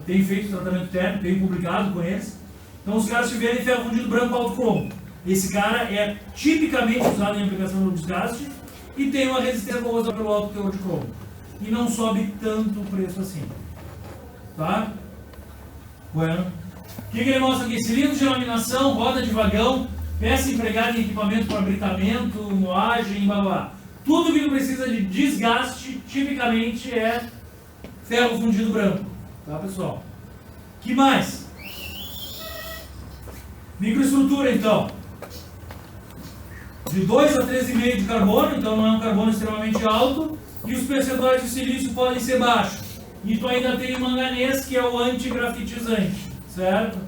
[SPEAKER 7] têm feito tratamento térmico, tenho publicado com eles. Então os caras tiverem ferro fundido branco alto cromo. Esse cara é tipicamente usado em aplicação do desgaste e tem uma resistência corrosiva pelo alto teor de cromo. E não sobe tanto o preço assim. Tá? Bueno. O que ele mostra aqui? Cilindros de laminação, roda de vagão, peça empregada em equipamento para britamento, moagem, blá blá. Tudo que precisa de desgaste, tipicamente é ferro fundido branco. Tá, pessoal? Que mais? Microestrutura, então. De 2 a 13,5 de carbono, então não é um carbono extremamente alto. E os percentuais de silício podem ser baixos. e tu ainda tem o manganês, que é o antigrafitizante, certo?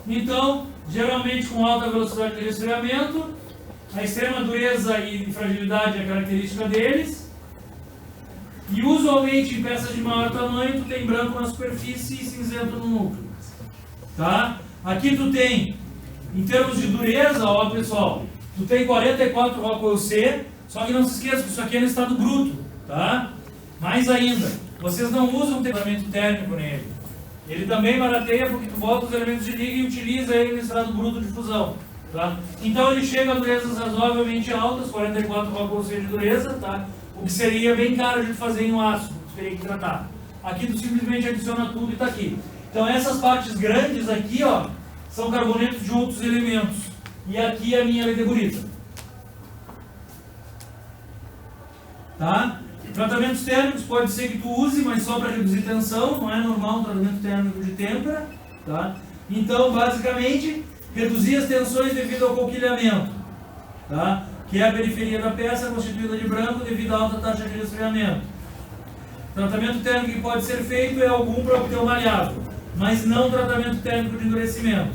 [SPEAKER 7] Então, geralmente com alta velocidade de resfriamento, a extrema dureza e fragilidade é a característica deles, e usualmente em peças de maior tamanho tu tem branco na superfície e cinzento no núcleo, tá? Aqui tu tem, em termos de dureza, ó pessoal, tu tem 44 Rockwell C, só que não se esqueça que isso aqui é no estado bruto, tá? Mais ainda, vocês não usam tratamento térmico nele. Ele também barateia porque tu bota os elementos de liga e utiliza ele no estado bruto de fusão, tá? Então ele chega a durezas razoavelmente altas, 44 Rockwell C de dureza, tá? O que seria bem caro de fazer em um aço, tu teria que tratar. Aqui tu simplesmente adiciona tudo e está aqui. Então essas partes grandes aqui, ó, são carbonetos de outros elementos. E aqui é a minha ledeburita. Tá? Tratamentos térmicos pode ser que tu use, mas só para reduzir tensão, não é normal um tratamento térmico de têmpera, tá? Então, basicamente, reduzir as tensões devido ao coquilhamento, tá? Que é a periferia da peça constituída de branco devido à alta taxa de resfriamento. Tratamento térmico que pode ser feito é algum para obter o maleável, mas não tratamento térmico de endurecimento,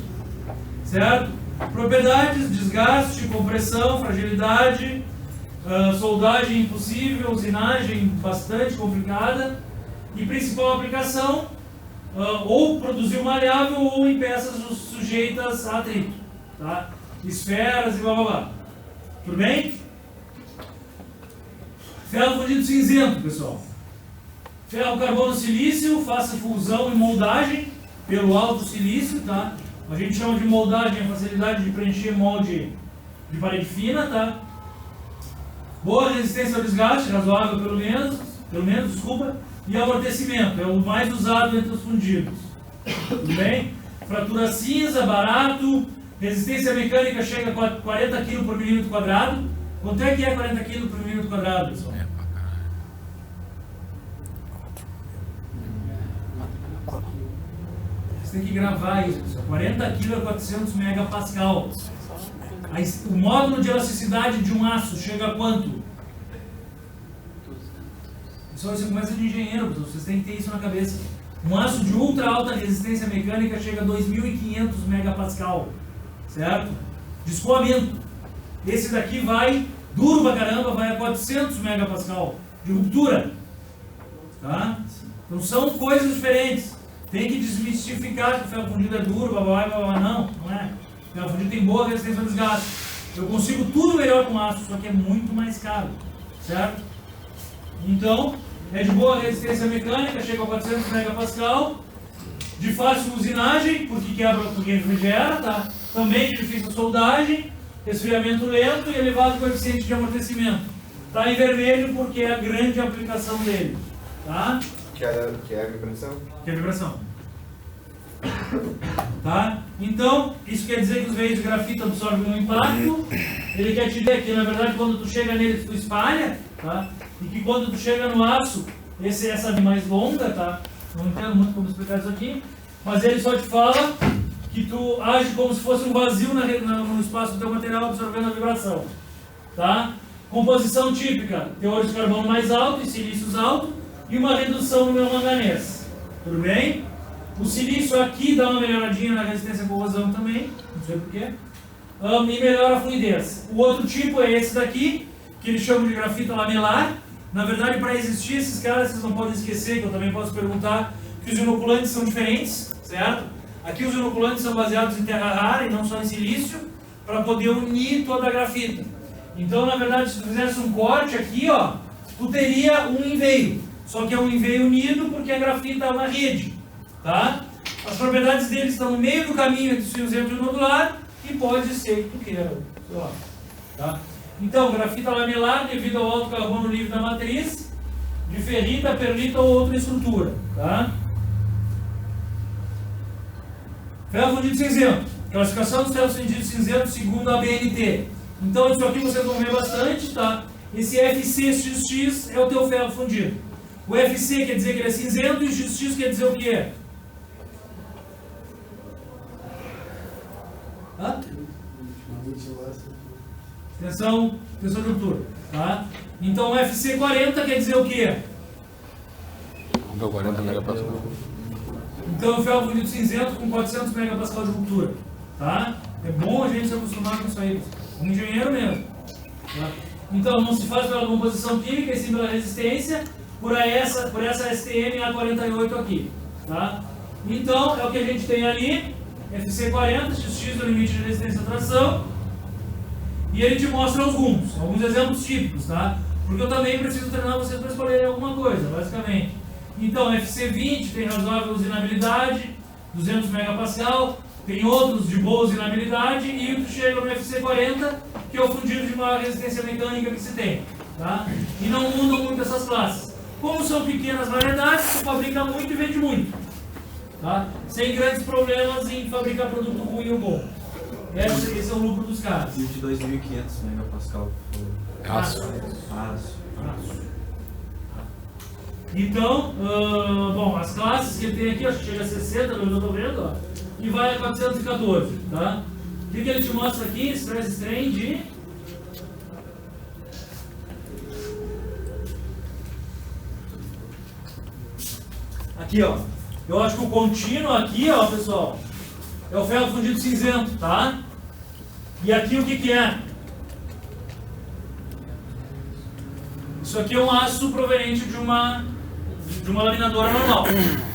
[SPEAKER 7] certo? Propriedades: desgaste, compressão, fragilidade, soldagem impossível, usinagem bastante complicada, e principal aplicação, ou produzir o maleável ou em peças sujeitas a atrito, tá? Esferas e blá blá blá. Tudo bem? Ferro fundido cinzento, pessoal. Ferro, carbono, silício, faça fusão e moldagem pelo alto silício, tá? A gente chama de moldagem a facilidade de preencher molde de parede fina, tá? Boa resistência ao desgaste, razoável pelo menos, desculpa, e amortecimento, é o mais usado entre os fundidos. Tudo bem? Fratura cinza, barato, resistência mecânica chega a 40 kg por milímetro quadrado. Quanto é que é 40 kg por milímetro quadrado, pessoal? Vocês têm que gravar isso, pessoal. 40 kg é 400 megapascal. O módulo de elasticidade de um aço chega a quanto? Pessoal, isso é começa de engenheiro, pessoal. Vocês têm que ter isso na cabeça. Um aço de ultra alta resistência mecânica chega a 2.500 megapascal, certo? De escoamento. Esse daqui vai, duro pra caramba, vai a 400 megapascal de ruptura, tá? Então são coisas diferentes. Tem que desmistificar que o ferro fundido é duro, blá blá blá, não é. O ferro fundido tem boa resistência ao desgaste. Eu consigo tudo melhor com aço, só que é muito mais caro, certo? Então, é de boa resistência mecânica, chega a 400 megapascal, de fácil usinagem, porque quebra, porque refrigera, tá? Também de difícil soldagem, resfriamento lento e elevado coeficiente de amortecimento. Tá em vermelho porque é a grande aplicação dele, tá?
[SPEAKER 5] Que é a vibração?
[SPEAKER 7] Que é vibração. Tá? Então, isso quer dizer que os veios de grafite absorvem um impacto. Ele quer te dizer que, na verdade, quando tu chega nele, tu espalha, tá? E que quando tu chega no aço, essa é mais longa, tá? Não entendo muito como explicar isso aqui, mas ele só te fala que tu age como se fosse um vazio no espaço do teu material absorvendo a vibração, tá? Composição típica: teor de carbono mais alto e silícios alto e uma redução no meu manganês. Tudo bem? O silício aqui dá uma melhoradinha na resistência à corrosão também, não sei porquê, e melhora a fluidez. O outro tipo é esse daqui, que eles chamam de grafita lamelar. Na verdade, para existir esses caras, vocês não podem esquecer, que eu também posso perguntar, que os inoculantes são diferentes, certo? Aqui os inoculantes são baseados em terra rara e não só em silício, para poder unir toda a grafita. Então, na verdade, se tu fizesse um corte aqui, ó, tu teria um enveio. Só que é um enveio unido porque a grafita é uma rede, tá? As propriedades deles estão no meio do caminho entre o cinzento e o nodular e pode ser que tu queira, sei lá, tá? Então, grafita lamelar devido ao alto carbono livre da matriz, de ferrita, perlita ou outra estrutura, tá? Ferro fundido cinzento. Classificação dos ferros fundidos cinzentos segundo a BNT. Então, isso aqui vocês vão ver bastante, tá? Esse FCXX é o teu ferro fundido. O FC quer dizer que ele é cinzento e o XX quer dizer o que é? Hã? Tensão de ruptura, tá? Então o FC40 quer dizer o que?
[SPEAKER 2] Deu 40 megapascal.
[SPEAKER 7] Então, o ferro fundido cinzento com 400 megapascal de ruptura. Tá? É bom a gente se acostumar com isso aí, como engenheiro mesmo. Tá? Então, não se faz pela composição química, e sim pela resistência, por essa STM A48 aqui. Tá? Então, é o que a gente tem ali, FC40, XX do limite de resistência à tração, e ele te mostra alguns exemplos típicos, tá? Porque eu também preciso treinar vocês para escolherem alguma coisa, basicamente. Então, FC20 tem razoável usinabilidade, 200 megapascal, tem outros de boa usinabilidade, e tu chega no FC40, que é o fundido de maior resistência mecânica que se tem. Tá? E não mudam muito essas classes. Como são pequenas variedades, tu fabrica muito e vende muito. Tá? Sem grandes problemas em fabricar produto ruim ou bom. Esse é o lucro dos caras.
[SPEAKER 9] E o de 2.500 megapascal.
[SPEAKER 2] Aço.
[SPEAKER 7] Então, bom, as classes que ele tem aqui, acho que chega a 60, eu estou vendo, ó, e vai a 414, tá? O que ele te mostra aqui? Stress strain de... Aqui, ó. Eu acho que o contínuo aqui, ó, pessoal, é o ferro fundido cinzento, tá? E aqui o que que é? Isso aqui é um aço proveniente de uma laminadora normal,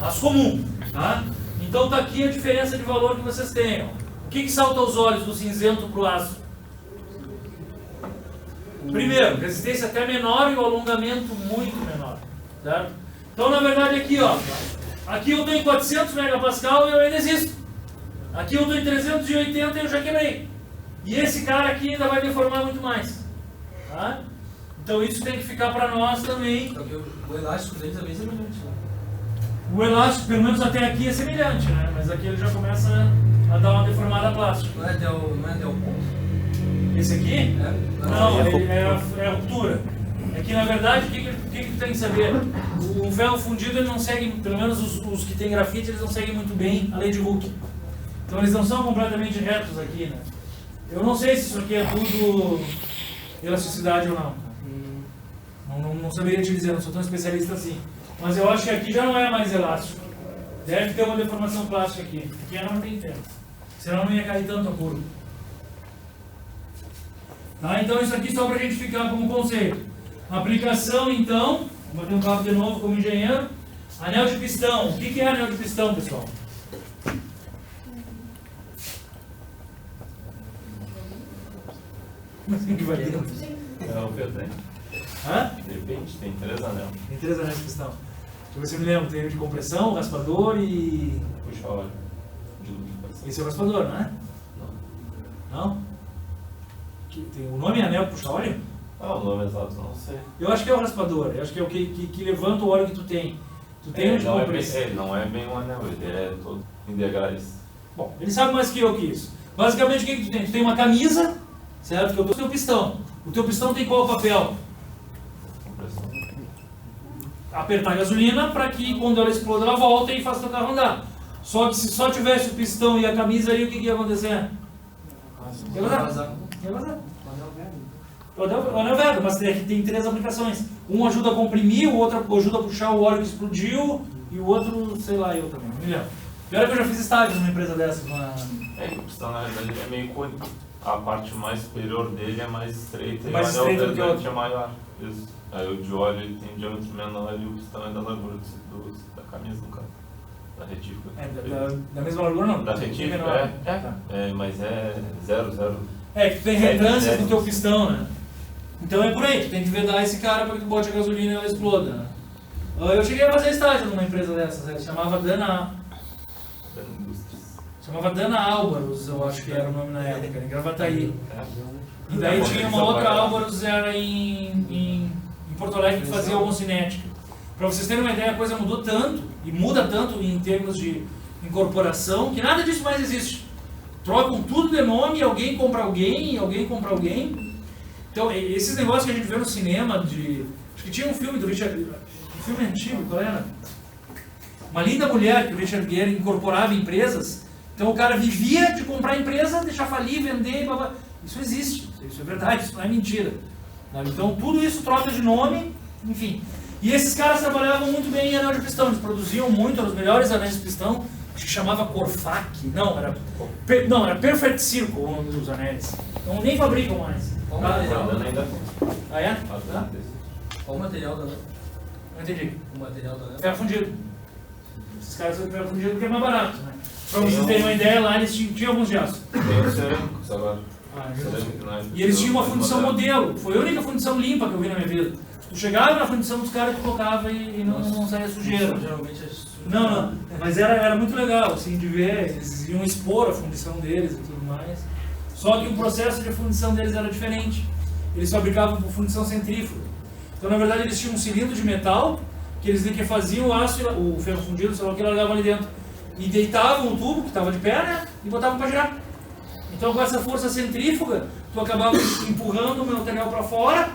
[SPEAKER 7] aço comum, tá? Então tá aqui a diferença de valor que vocês têm. Ó. O que que salta aos olhos do cinzento para o aço? Primeiro, resistência até menor e o alongamento muito menor, certo? Então na verdade aqui, ó, aqui eu tenho 400 megapascal e eu ainda existo. Aqui eu estou em 380 e eu já quebrei. E esse cara aqui ainda vai deformar muito mais, tá? Então isso tem que ficar para nós também.
[SPEAKER 3] O elástico deles é bem semelhante, né?
[SPEAKER 7] O elástico, pelo menos até aqui, é semelhante, né? Mas aqui ele já começa a dar uma deformada plástica.
[SPEAKER 3] Não é del ponto?
[SPEAKER 7] Esse aqui?
[SPEAKER 3] É?
[SPEAKER 7] Não, é a ruptura. É que na verdade, o que tu tem que saber? O ferro fundido ele não segue, pelo menos os que tem grafite, eles não seguem muito bem a lei de Hooke. Então eles não são completamente retos aqui, né? Eu não sei se isso aqui é tudo elasticidade ou não. Não saberia te dizer, não sou tão especialista assim. Mas eu acho que aqui já não é mais elástico. Deve ter uma deformação plástica aqui. Aqui não tem tempo. Senão não ia cair tanto a curva. Tá? Então isso aqui só para a gente ficar como conceito. Aplicação então, vou bater um papo de novo como engenheiro. Anel de pistão. O que é anel de pistão, pessoal? O que vai ter?
[SPEAKER 10] É o verdade.
[SPEAKER 7] Hã?
[SPEAKER 10] Depende, tem 3 anéis.
[SPEAKER 7] Tem 3 anéis de pistão. Deixa eu ver se eu me lembro. Tem de compressão, raspador e...
[SPEAKER 10] Puxa óleo. De lubrificação.
[SPEAKER 7] Esse é o raspador, não é? Não? O nome é anel puxa óleo?
[SPEAKER 10] Ah, o nome exato não sei.
[SPEAKER 7] Eu acho que é o raspador. Eu acho que é o que levanta o óleo que tu tem. Tu tem um de compressão.
[SPEAKER 10] Não é bem um anel, ele é todo em degraus.
[SPEAKER 7] Bom, ele sabe mais que eu que isso. Basicamente o que tu tem? Tu tem uma camisa, certo? Que é o teu pistão. O teu pistão tem qual papel? Apertar a gasolina para que quando ela exploda ela volta e faça o teu carro andar. Só que se só tivesse o pistão e a camisa aí, o que ia acontecer? Ia vazar. Ia vazar. O anel velho, mas tem 3 aplicações. Um ajuda a comprimir, o outro ajuda a puxar o óleo que explodiu e o outro, sei lá, eu também, não me lembro. Pior é que eu já fiz estágio numa empresa dessas.
[SPEAKER 10] O pistão na verdade é meio cônico. A parte mais superior dele é mais estreita e o
[SPEAKER 7] Mais
[SPEAKER 10] anel
[SPEAKER 7] estreito que o
[SPEAKER 10] verdade é maior. Isso. Aí o de óleo ele tem diâmetro menor e o pistão é da largura da camisa, no caso. Da retífica.
[SPEAKER 7] Da mesma largura não?
[SPEAKER 10] Da retífica, mas é 0,0.
[SPEAKER 7] É que tu tem redâncias no teu pistão, né? Então é por aí, tu tem que vedar esse cara para que tu bote a gasolina e ela exploda, né? Eu cheguei a fazer estágio numa empresa dessas, ela chamava Dana Álvaros, eu acho que era o nome na época, em Gravataí. E daí tinha uma outra Álvaros, era em Porto Alegre, que fazia homocinética. Para vocês terem uma ideia, a coisa mudou tanto, e muda tanto em termos de incorporação, que nada disso mais existe. Trocam tudo de nome, alguém compra alguém, alguém compra alguém. Então, esses negócios que a gente vê no cinema, acho que tinha um filme do Richard, um filme antigo, qual era? Uma Linda Mulher, que o Richard Gere incorporava empresas. Então o cara vivia de comprar empresa, deixar falir, vender, blá, blá. Isso existe, isso é verdade, isso não é mentira. Então tudo isso troca de nome, enfim. E esses caras trabalhavam muito bem em anel de pistão, eles produziam muito, eram os melhores anéis de pistão, que chamava Corfac, era Perfect Circle, o nome dos anéis. Então nem fabricam mais.
[SPEAKER 10] Qual material da ainda?
[SPEAKER 7] Ah, é?
[SPEAKER 9] Qual o material da
[SPEAKER 7] Não entendi.
[SPEAKER 9] O material da
[SPEAKER 7] Ferro fundido. Esses caras são de ferro fundido porque é mais barato, né? Pra vocês terem uma ideia, lá eles tinham alguns de aço.
[SPEAKER 10] Tem os cerâmicos agora.
[SPEAKER 7] E eles tinham uma fundição modelo. Foi a única fundição limpa que eu vi na minha vida. Tu chegava na fundição dos caras e colocava e não saía sujeira.
[SPEAKER 9] Geralmente é
[SPEAKER 7] Não. Mas era muito legal, assim, de ver. Eles iam expor a fundição deles e tudo mais. Só que o processo de fundição deles era diferente. Eles fabricavam por fundição centrífuga. Então, na verdade, eles tinham um cilindro de metal que eles faziam o aço, o ferro fundido, sei lá o que, largavam ali dentro. E deitavam o tubo, que estava de pé, né? E botavam para girar. Então, com essa força centrífuga, tu acabava empurrando o material para fora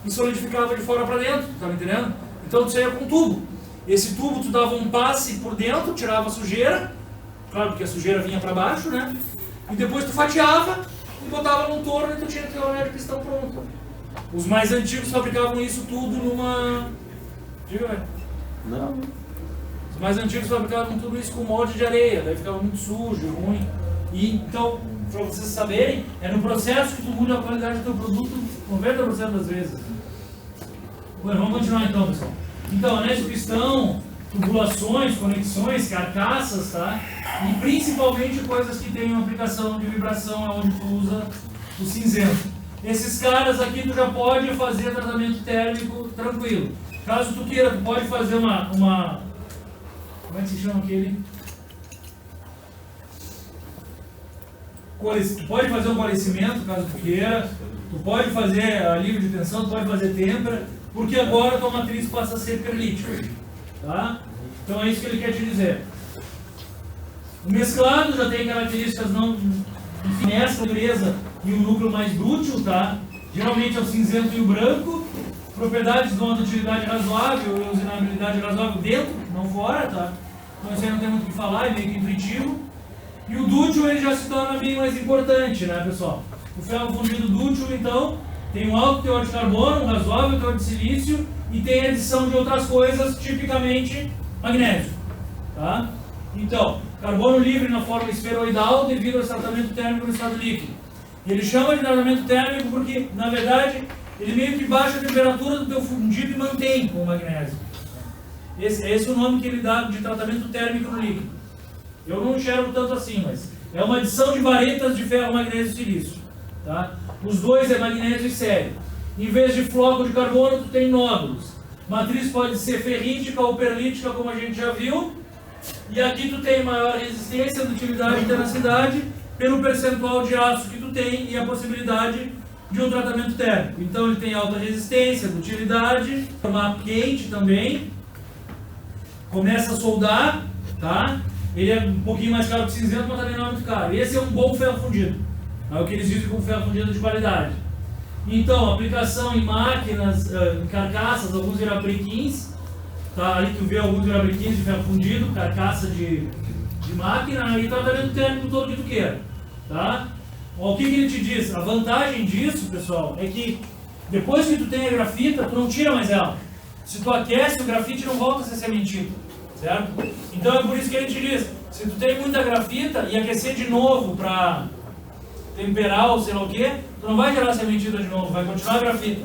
[SPEAKER 7] e solidificava de fora para dentro, tá me entendendo? Então, tu saía com um tubo. Esse tubo, tu dava um passe por dentro, tirava a sujeira, claro, porque a sujeira vinha para baixo, né? E depois tu fatiava e botava num torno e tu tinha teu anel de pistão pronto. Os mais antigos fabricavam isso tudo numa... Diga, velho.
[SPEAKER 2] Não.
[SPEAKER 7] Os mais antigos fabricavam tudo isso com molde de areia, daí ficava muito sujo, ruim. E então, para vocês saberem, é no processo que tu muda a qualidade do teu produto 90% das vezes. Bom, vamos continuar então, pessoal. Então, anéis de pistão, tubulações, conexões, carcaças, tá? E principalmente coisas que têm uma aplicação de vibração, onde tu usa o cinzento. Esses caras aqui tu já pode fazer tratamento térmico tranquilo. Caso tu queira, tu pode fazer uma como é que se chama aquele? Tu pode fazer um coalescimento, caso tu queira. Tu pode fazer alívio de tensão, tu pode fazer têmpera, porque agora a tua matriz passa a ser perlítica. Tá? Então é isso que ele quer te dizer. O mesclado já tem características não... Enfim, essa dureza e um núcleo mais dútil, tá? Geralmente é o cinzento e o branco. Propriedades dão uma dutilidade razoável e usinabilidade razoável dentro, não fora, tá? Então isso aí não tem muito o que falar, é meio que intuitivo. E o dútil ele já se torna bem mais importante, né, pessoal? O ferro fundido dútil, então, tem um alto teor de carbono, um razoável teor de silício e tem adição de outras coisas, tipicamente magnésio, tá? Então, carbono livre na forma esferoidal devido ao tratamento térmico no estado líquido. Ele chama de tratamento térmico porque, na verdade, ele meio que baixa a temperatura do teu fundido e mantém com o magnésio. Esse é o nome que ele dá de tratamento térmico no líquido. Eu não enxergo tanto assim, mas é uma adição de varetas de ferro, magnésio e silício. Tá? Os dois é magnésio e sério. Em vez de floco de carbono, tu tem nódulos. Matriz pode ser ferrítica ou perlítica, como a gente já viu. E aqui tu tem maior resistência, dutilidade e tenacidade pelo percentual de aço que tu tem e a possibilidade de um tratamento térmico. Então ele tem alta resistência, dutilidade, formato quente também. Começa a soldar, tá? Ele é um pouquinho mais caro que o cinzento, mas também não é muito caro. Esse é um bom ferro fundido. É o que eles dizem como ferro fundido de qualidade. Então, aplicação em máquinas, em carcaças, alguns virabriquins. Tá? Ali tu vê alguns virabriquins de ferro fundido, carcaça de máquina e tratamento térmico todo que tu queira. Tá? O que ele te diz? A vantagem disso, pessoal, é que depois que tu tem a grafita, tu não tira mais ela. Se tu aquece, o grafite não volta a ser sementível, certo? Então é por isso que ele te diz, se tu tem muita grafita e aquecer de novo para temperar ou sei lá o que, tu não vai gerar sementida de novo, vai continuar a grafita.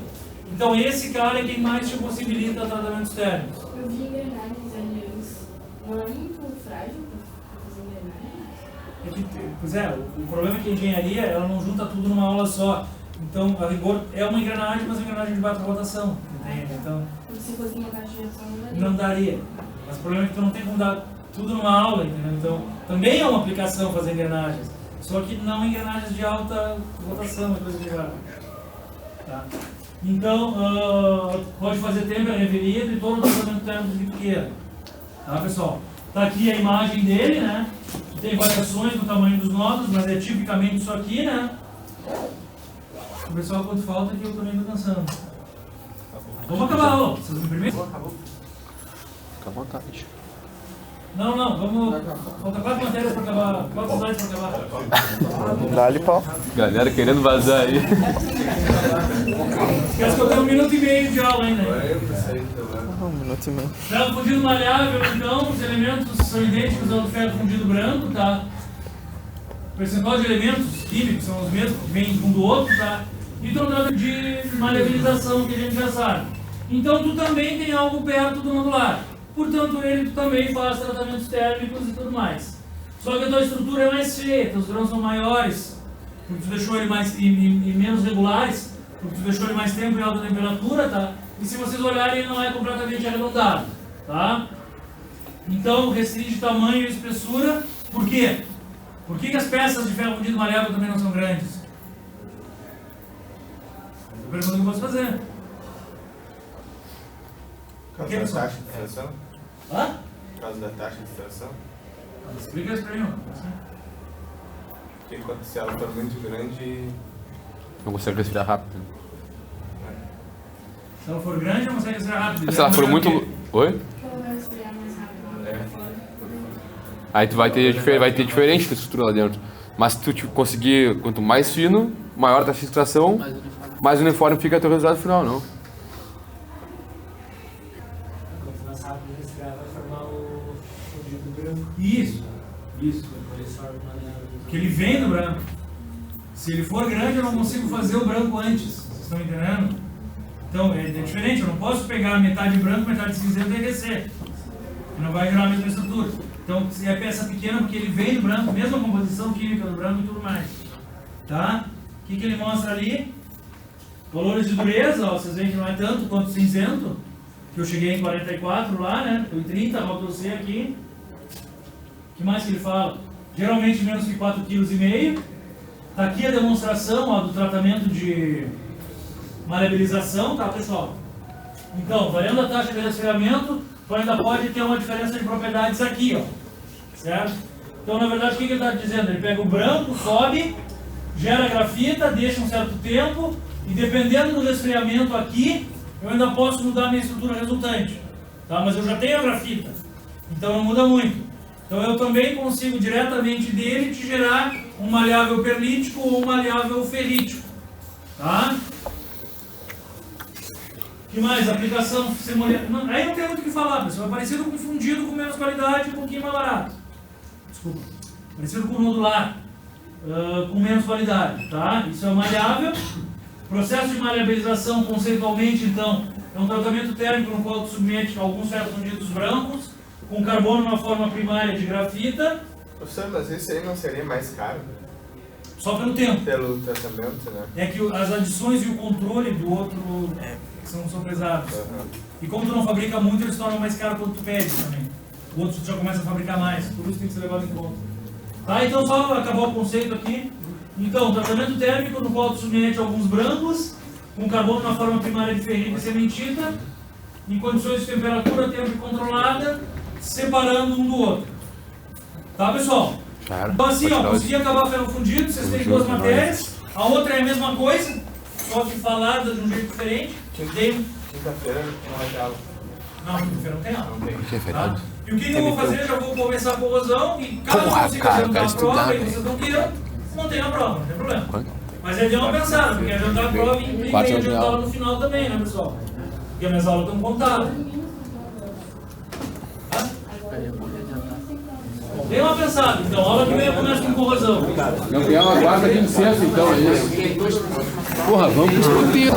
[SPEAKER 7] Então esse cara é quem mais te possibilita tratamentos térmicos.
[SPEAKER 8] Eu vi engrenagens ali antes. Não é muito frágil para fazer engrenagens?
[SPEAKER 7] Pois é, o problema é que a engenharia ela não junta tudo numa aula só. Então, a rigor é uma engrenagem, mas uma engrenagem de baixa rotação, entende? Então,
[SPEAKER 8] se fosse uma caixa de reação, não daria.
[SPEAKER 7] não daria. Mas o problema é que tu não tem como dar tudo numa aula, entendeu? Então, também é uma aplicação fazer engrenagens, só que não engrenagens de alta rotação, é coisa de raro. Tá? Então, pode fazer têmpera, reverido e todo o tratamento térmico que tu queira. Tá, pessoal? Tá aqui a imagem dele, né? Tem variações no tamanho dos nódulos, mas é tipicamente isso aqui, né? O pessoal, quanto falta que eu também estou cansando. Vamos acabar a aula. Vocês me primeiro?
[SPEAKER 2] Fica à vontade.
[SPEAKER 7] Não, vamos. Falta 4 matérias para acabar, 4 slides para acabar.
[SPEAKER 4] Dá-lhe pau.
[SPEAKER 2] Galera querendo vazar aí.
[SPEAKER 7] Esquece que eu tenho 1 minuto e meio de aula ainda.
[SPEAKER 4] 1 minuto e meio.
[SPEAKER 7] Ferro fundido maleável, então, os elementos são idênticos ao do ferro fundido branco, tá? O percentual de elementos químicos são os mesmos, que vêm um do outro, tá? E tratado de maleabilização, que a gente já sabe. Então, tu também tem algo perto do nodular. Portanto, ele também faz tratamentos térmicos e tudo mais. Só que a tua estrutura é mais feia, teus grãos são maiores, porque tu deixou ele mais e menos regulares, porque tu deixou ele mais tempo em alta temperatura, tá? E se vocês olharem, ele não é completamente arredondado, tá? Então, restringe tamanho e espessura. Por quê? Por que as peças de ferro fundido maleável também não são grandes? É a pergunta que eu posso fazer.
[SPEAKER 5] Por causa da taxa de extração?
[SPEAKER 7] Hã?
[SPEAKER 5] Por causa da taxa de extração?
[SPEAKER 7] Explica isso pra mim,
[SPEAKER 5] Porque se ela for muito grande...
[SPEAKER 2] Não consegue respirar rápido.
[SPEAKER 7] Se ela for grande, não consegue respirar rápido.
[SPEAKER 2] Se ela for muito... Oi?
[SPEAKER 8] Como vai esfriar mais rápido?
[SPEAKER 2] Aí tu vai ter diferente da estrutura lá dentro. Mas se tu conseguir, quanto mais fino, maior taxa de extração, mais uniforme fica teu resultado final, não?
[SPEAKER 3] Quanto mais rápido respirar, vai formar o fundido branco.
[SPEAKER 7] Isso.
[SPEAKER 3] Depois forma
[SPEAKER 7] Porque ele vem do branco. Se ele for grande, eu não consigo fazer o branco antes. Vocês estão entendendo? Então, é diferente. Eu não posso pegar metade branco, metade cinzento e descer. Não vai gerar a mesma estrutura. Então, se é peça pequena, porque ele vem do branco, mesma composição química do branco e tudo mais. Tá? O que ele mostra ali? Valores de dureza, ó, vocês veem que não é tanto quanto cinzento, que eu cheguei em 44 lá, né? Estou em 30, rótulo C aqui. O que mais que ele fala? Geralmente menos que 4,5 kg. Está aqui a demonstração, ó, do tratamento de maleabilização, tá, pessoal? Então, variando a taxa de resfriamento, tu ainda pode ter uma diferença de propriedades aqui, ó. Certo? Então, na verdade, o que ele está dizendo? Ele pega o branco, sobe, gera grafita, deixa um certo tempo, e dependendo do resfriamento aqui, eu ainda posso mudar a minha estrutura resultante. Tá? Mas eu já tenho a grafita, então não muda muito. Então eu também consigo diretamente dele te gerar um maleável perlítico ou um maleável ferrítico. Tá? O que mais? Aplicação semolhada. Aí não tem muito o que falar, pessoal. É parecido com fundido com menos qualidade e um pouquinho mais barato. Desculpa. Parecido com nodular, com menos qualidade. Tá? Isso é o maleável. Processo de maleabilização, conceitualmente, então, é um tratamento térmico no qual tu submete alguns ferros fundidos brancos com carbono na forma primária de grafita.
[SPEAKER 5] Professor, mas isso aí não seria mais caro?
[SPEAKER 7] Só pelo tempo.
[SPEAKER 5] Pelo tratamento, né?
[SPEAKER 7] É que as adições e o controle do outro são pesados. E como tu não fabrica muito, eles tornam mais caro quando tu pede também. O outro tu já começa a fabricar mais. Por isso tem que ser levado em conta. Tá, então só acabar o conceito aqui. Então, tratamento térmico no qual tu submete alguns brancos com carbono na forma primária de ferrita e cementita, em condições de temperatura, tempo controlada, separando um do outro. Tá, pessoal?
[SPEAKER 2] Cara,
[SPEAKER 7] Então assim, ó, consegui acabar ferro fundido, vocês têm 2 matérias, a outra é a mesma coisa, só que falada de um jeito diferente.
[SPEAKER 5] Quinta-feira não vai ter aula.
[SPEAKER 7] Não, quinta-feira não tem aula.
[SPEAKER 5] Não tem.
[SPEAKER 2] que é feriado.
[SPEAKER 7] E o que eu vou fazer? Já vou começar a corrosão e caso eu consiga adiantar a prova e vocês não queiram, não tem a prova, não tem problema. Mas é de uma pensada, porque adiantar a prova implica em adiantar ela no final também, né, pessoal? Porque as minhas aulas estão contadas. Dê uma pensada, então, aula que vem começa com corrosão.
[SPEAKER 2] Gabriel, aguarda aqui licença então. Porra, vamos discutir.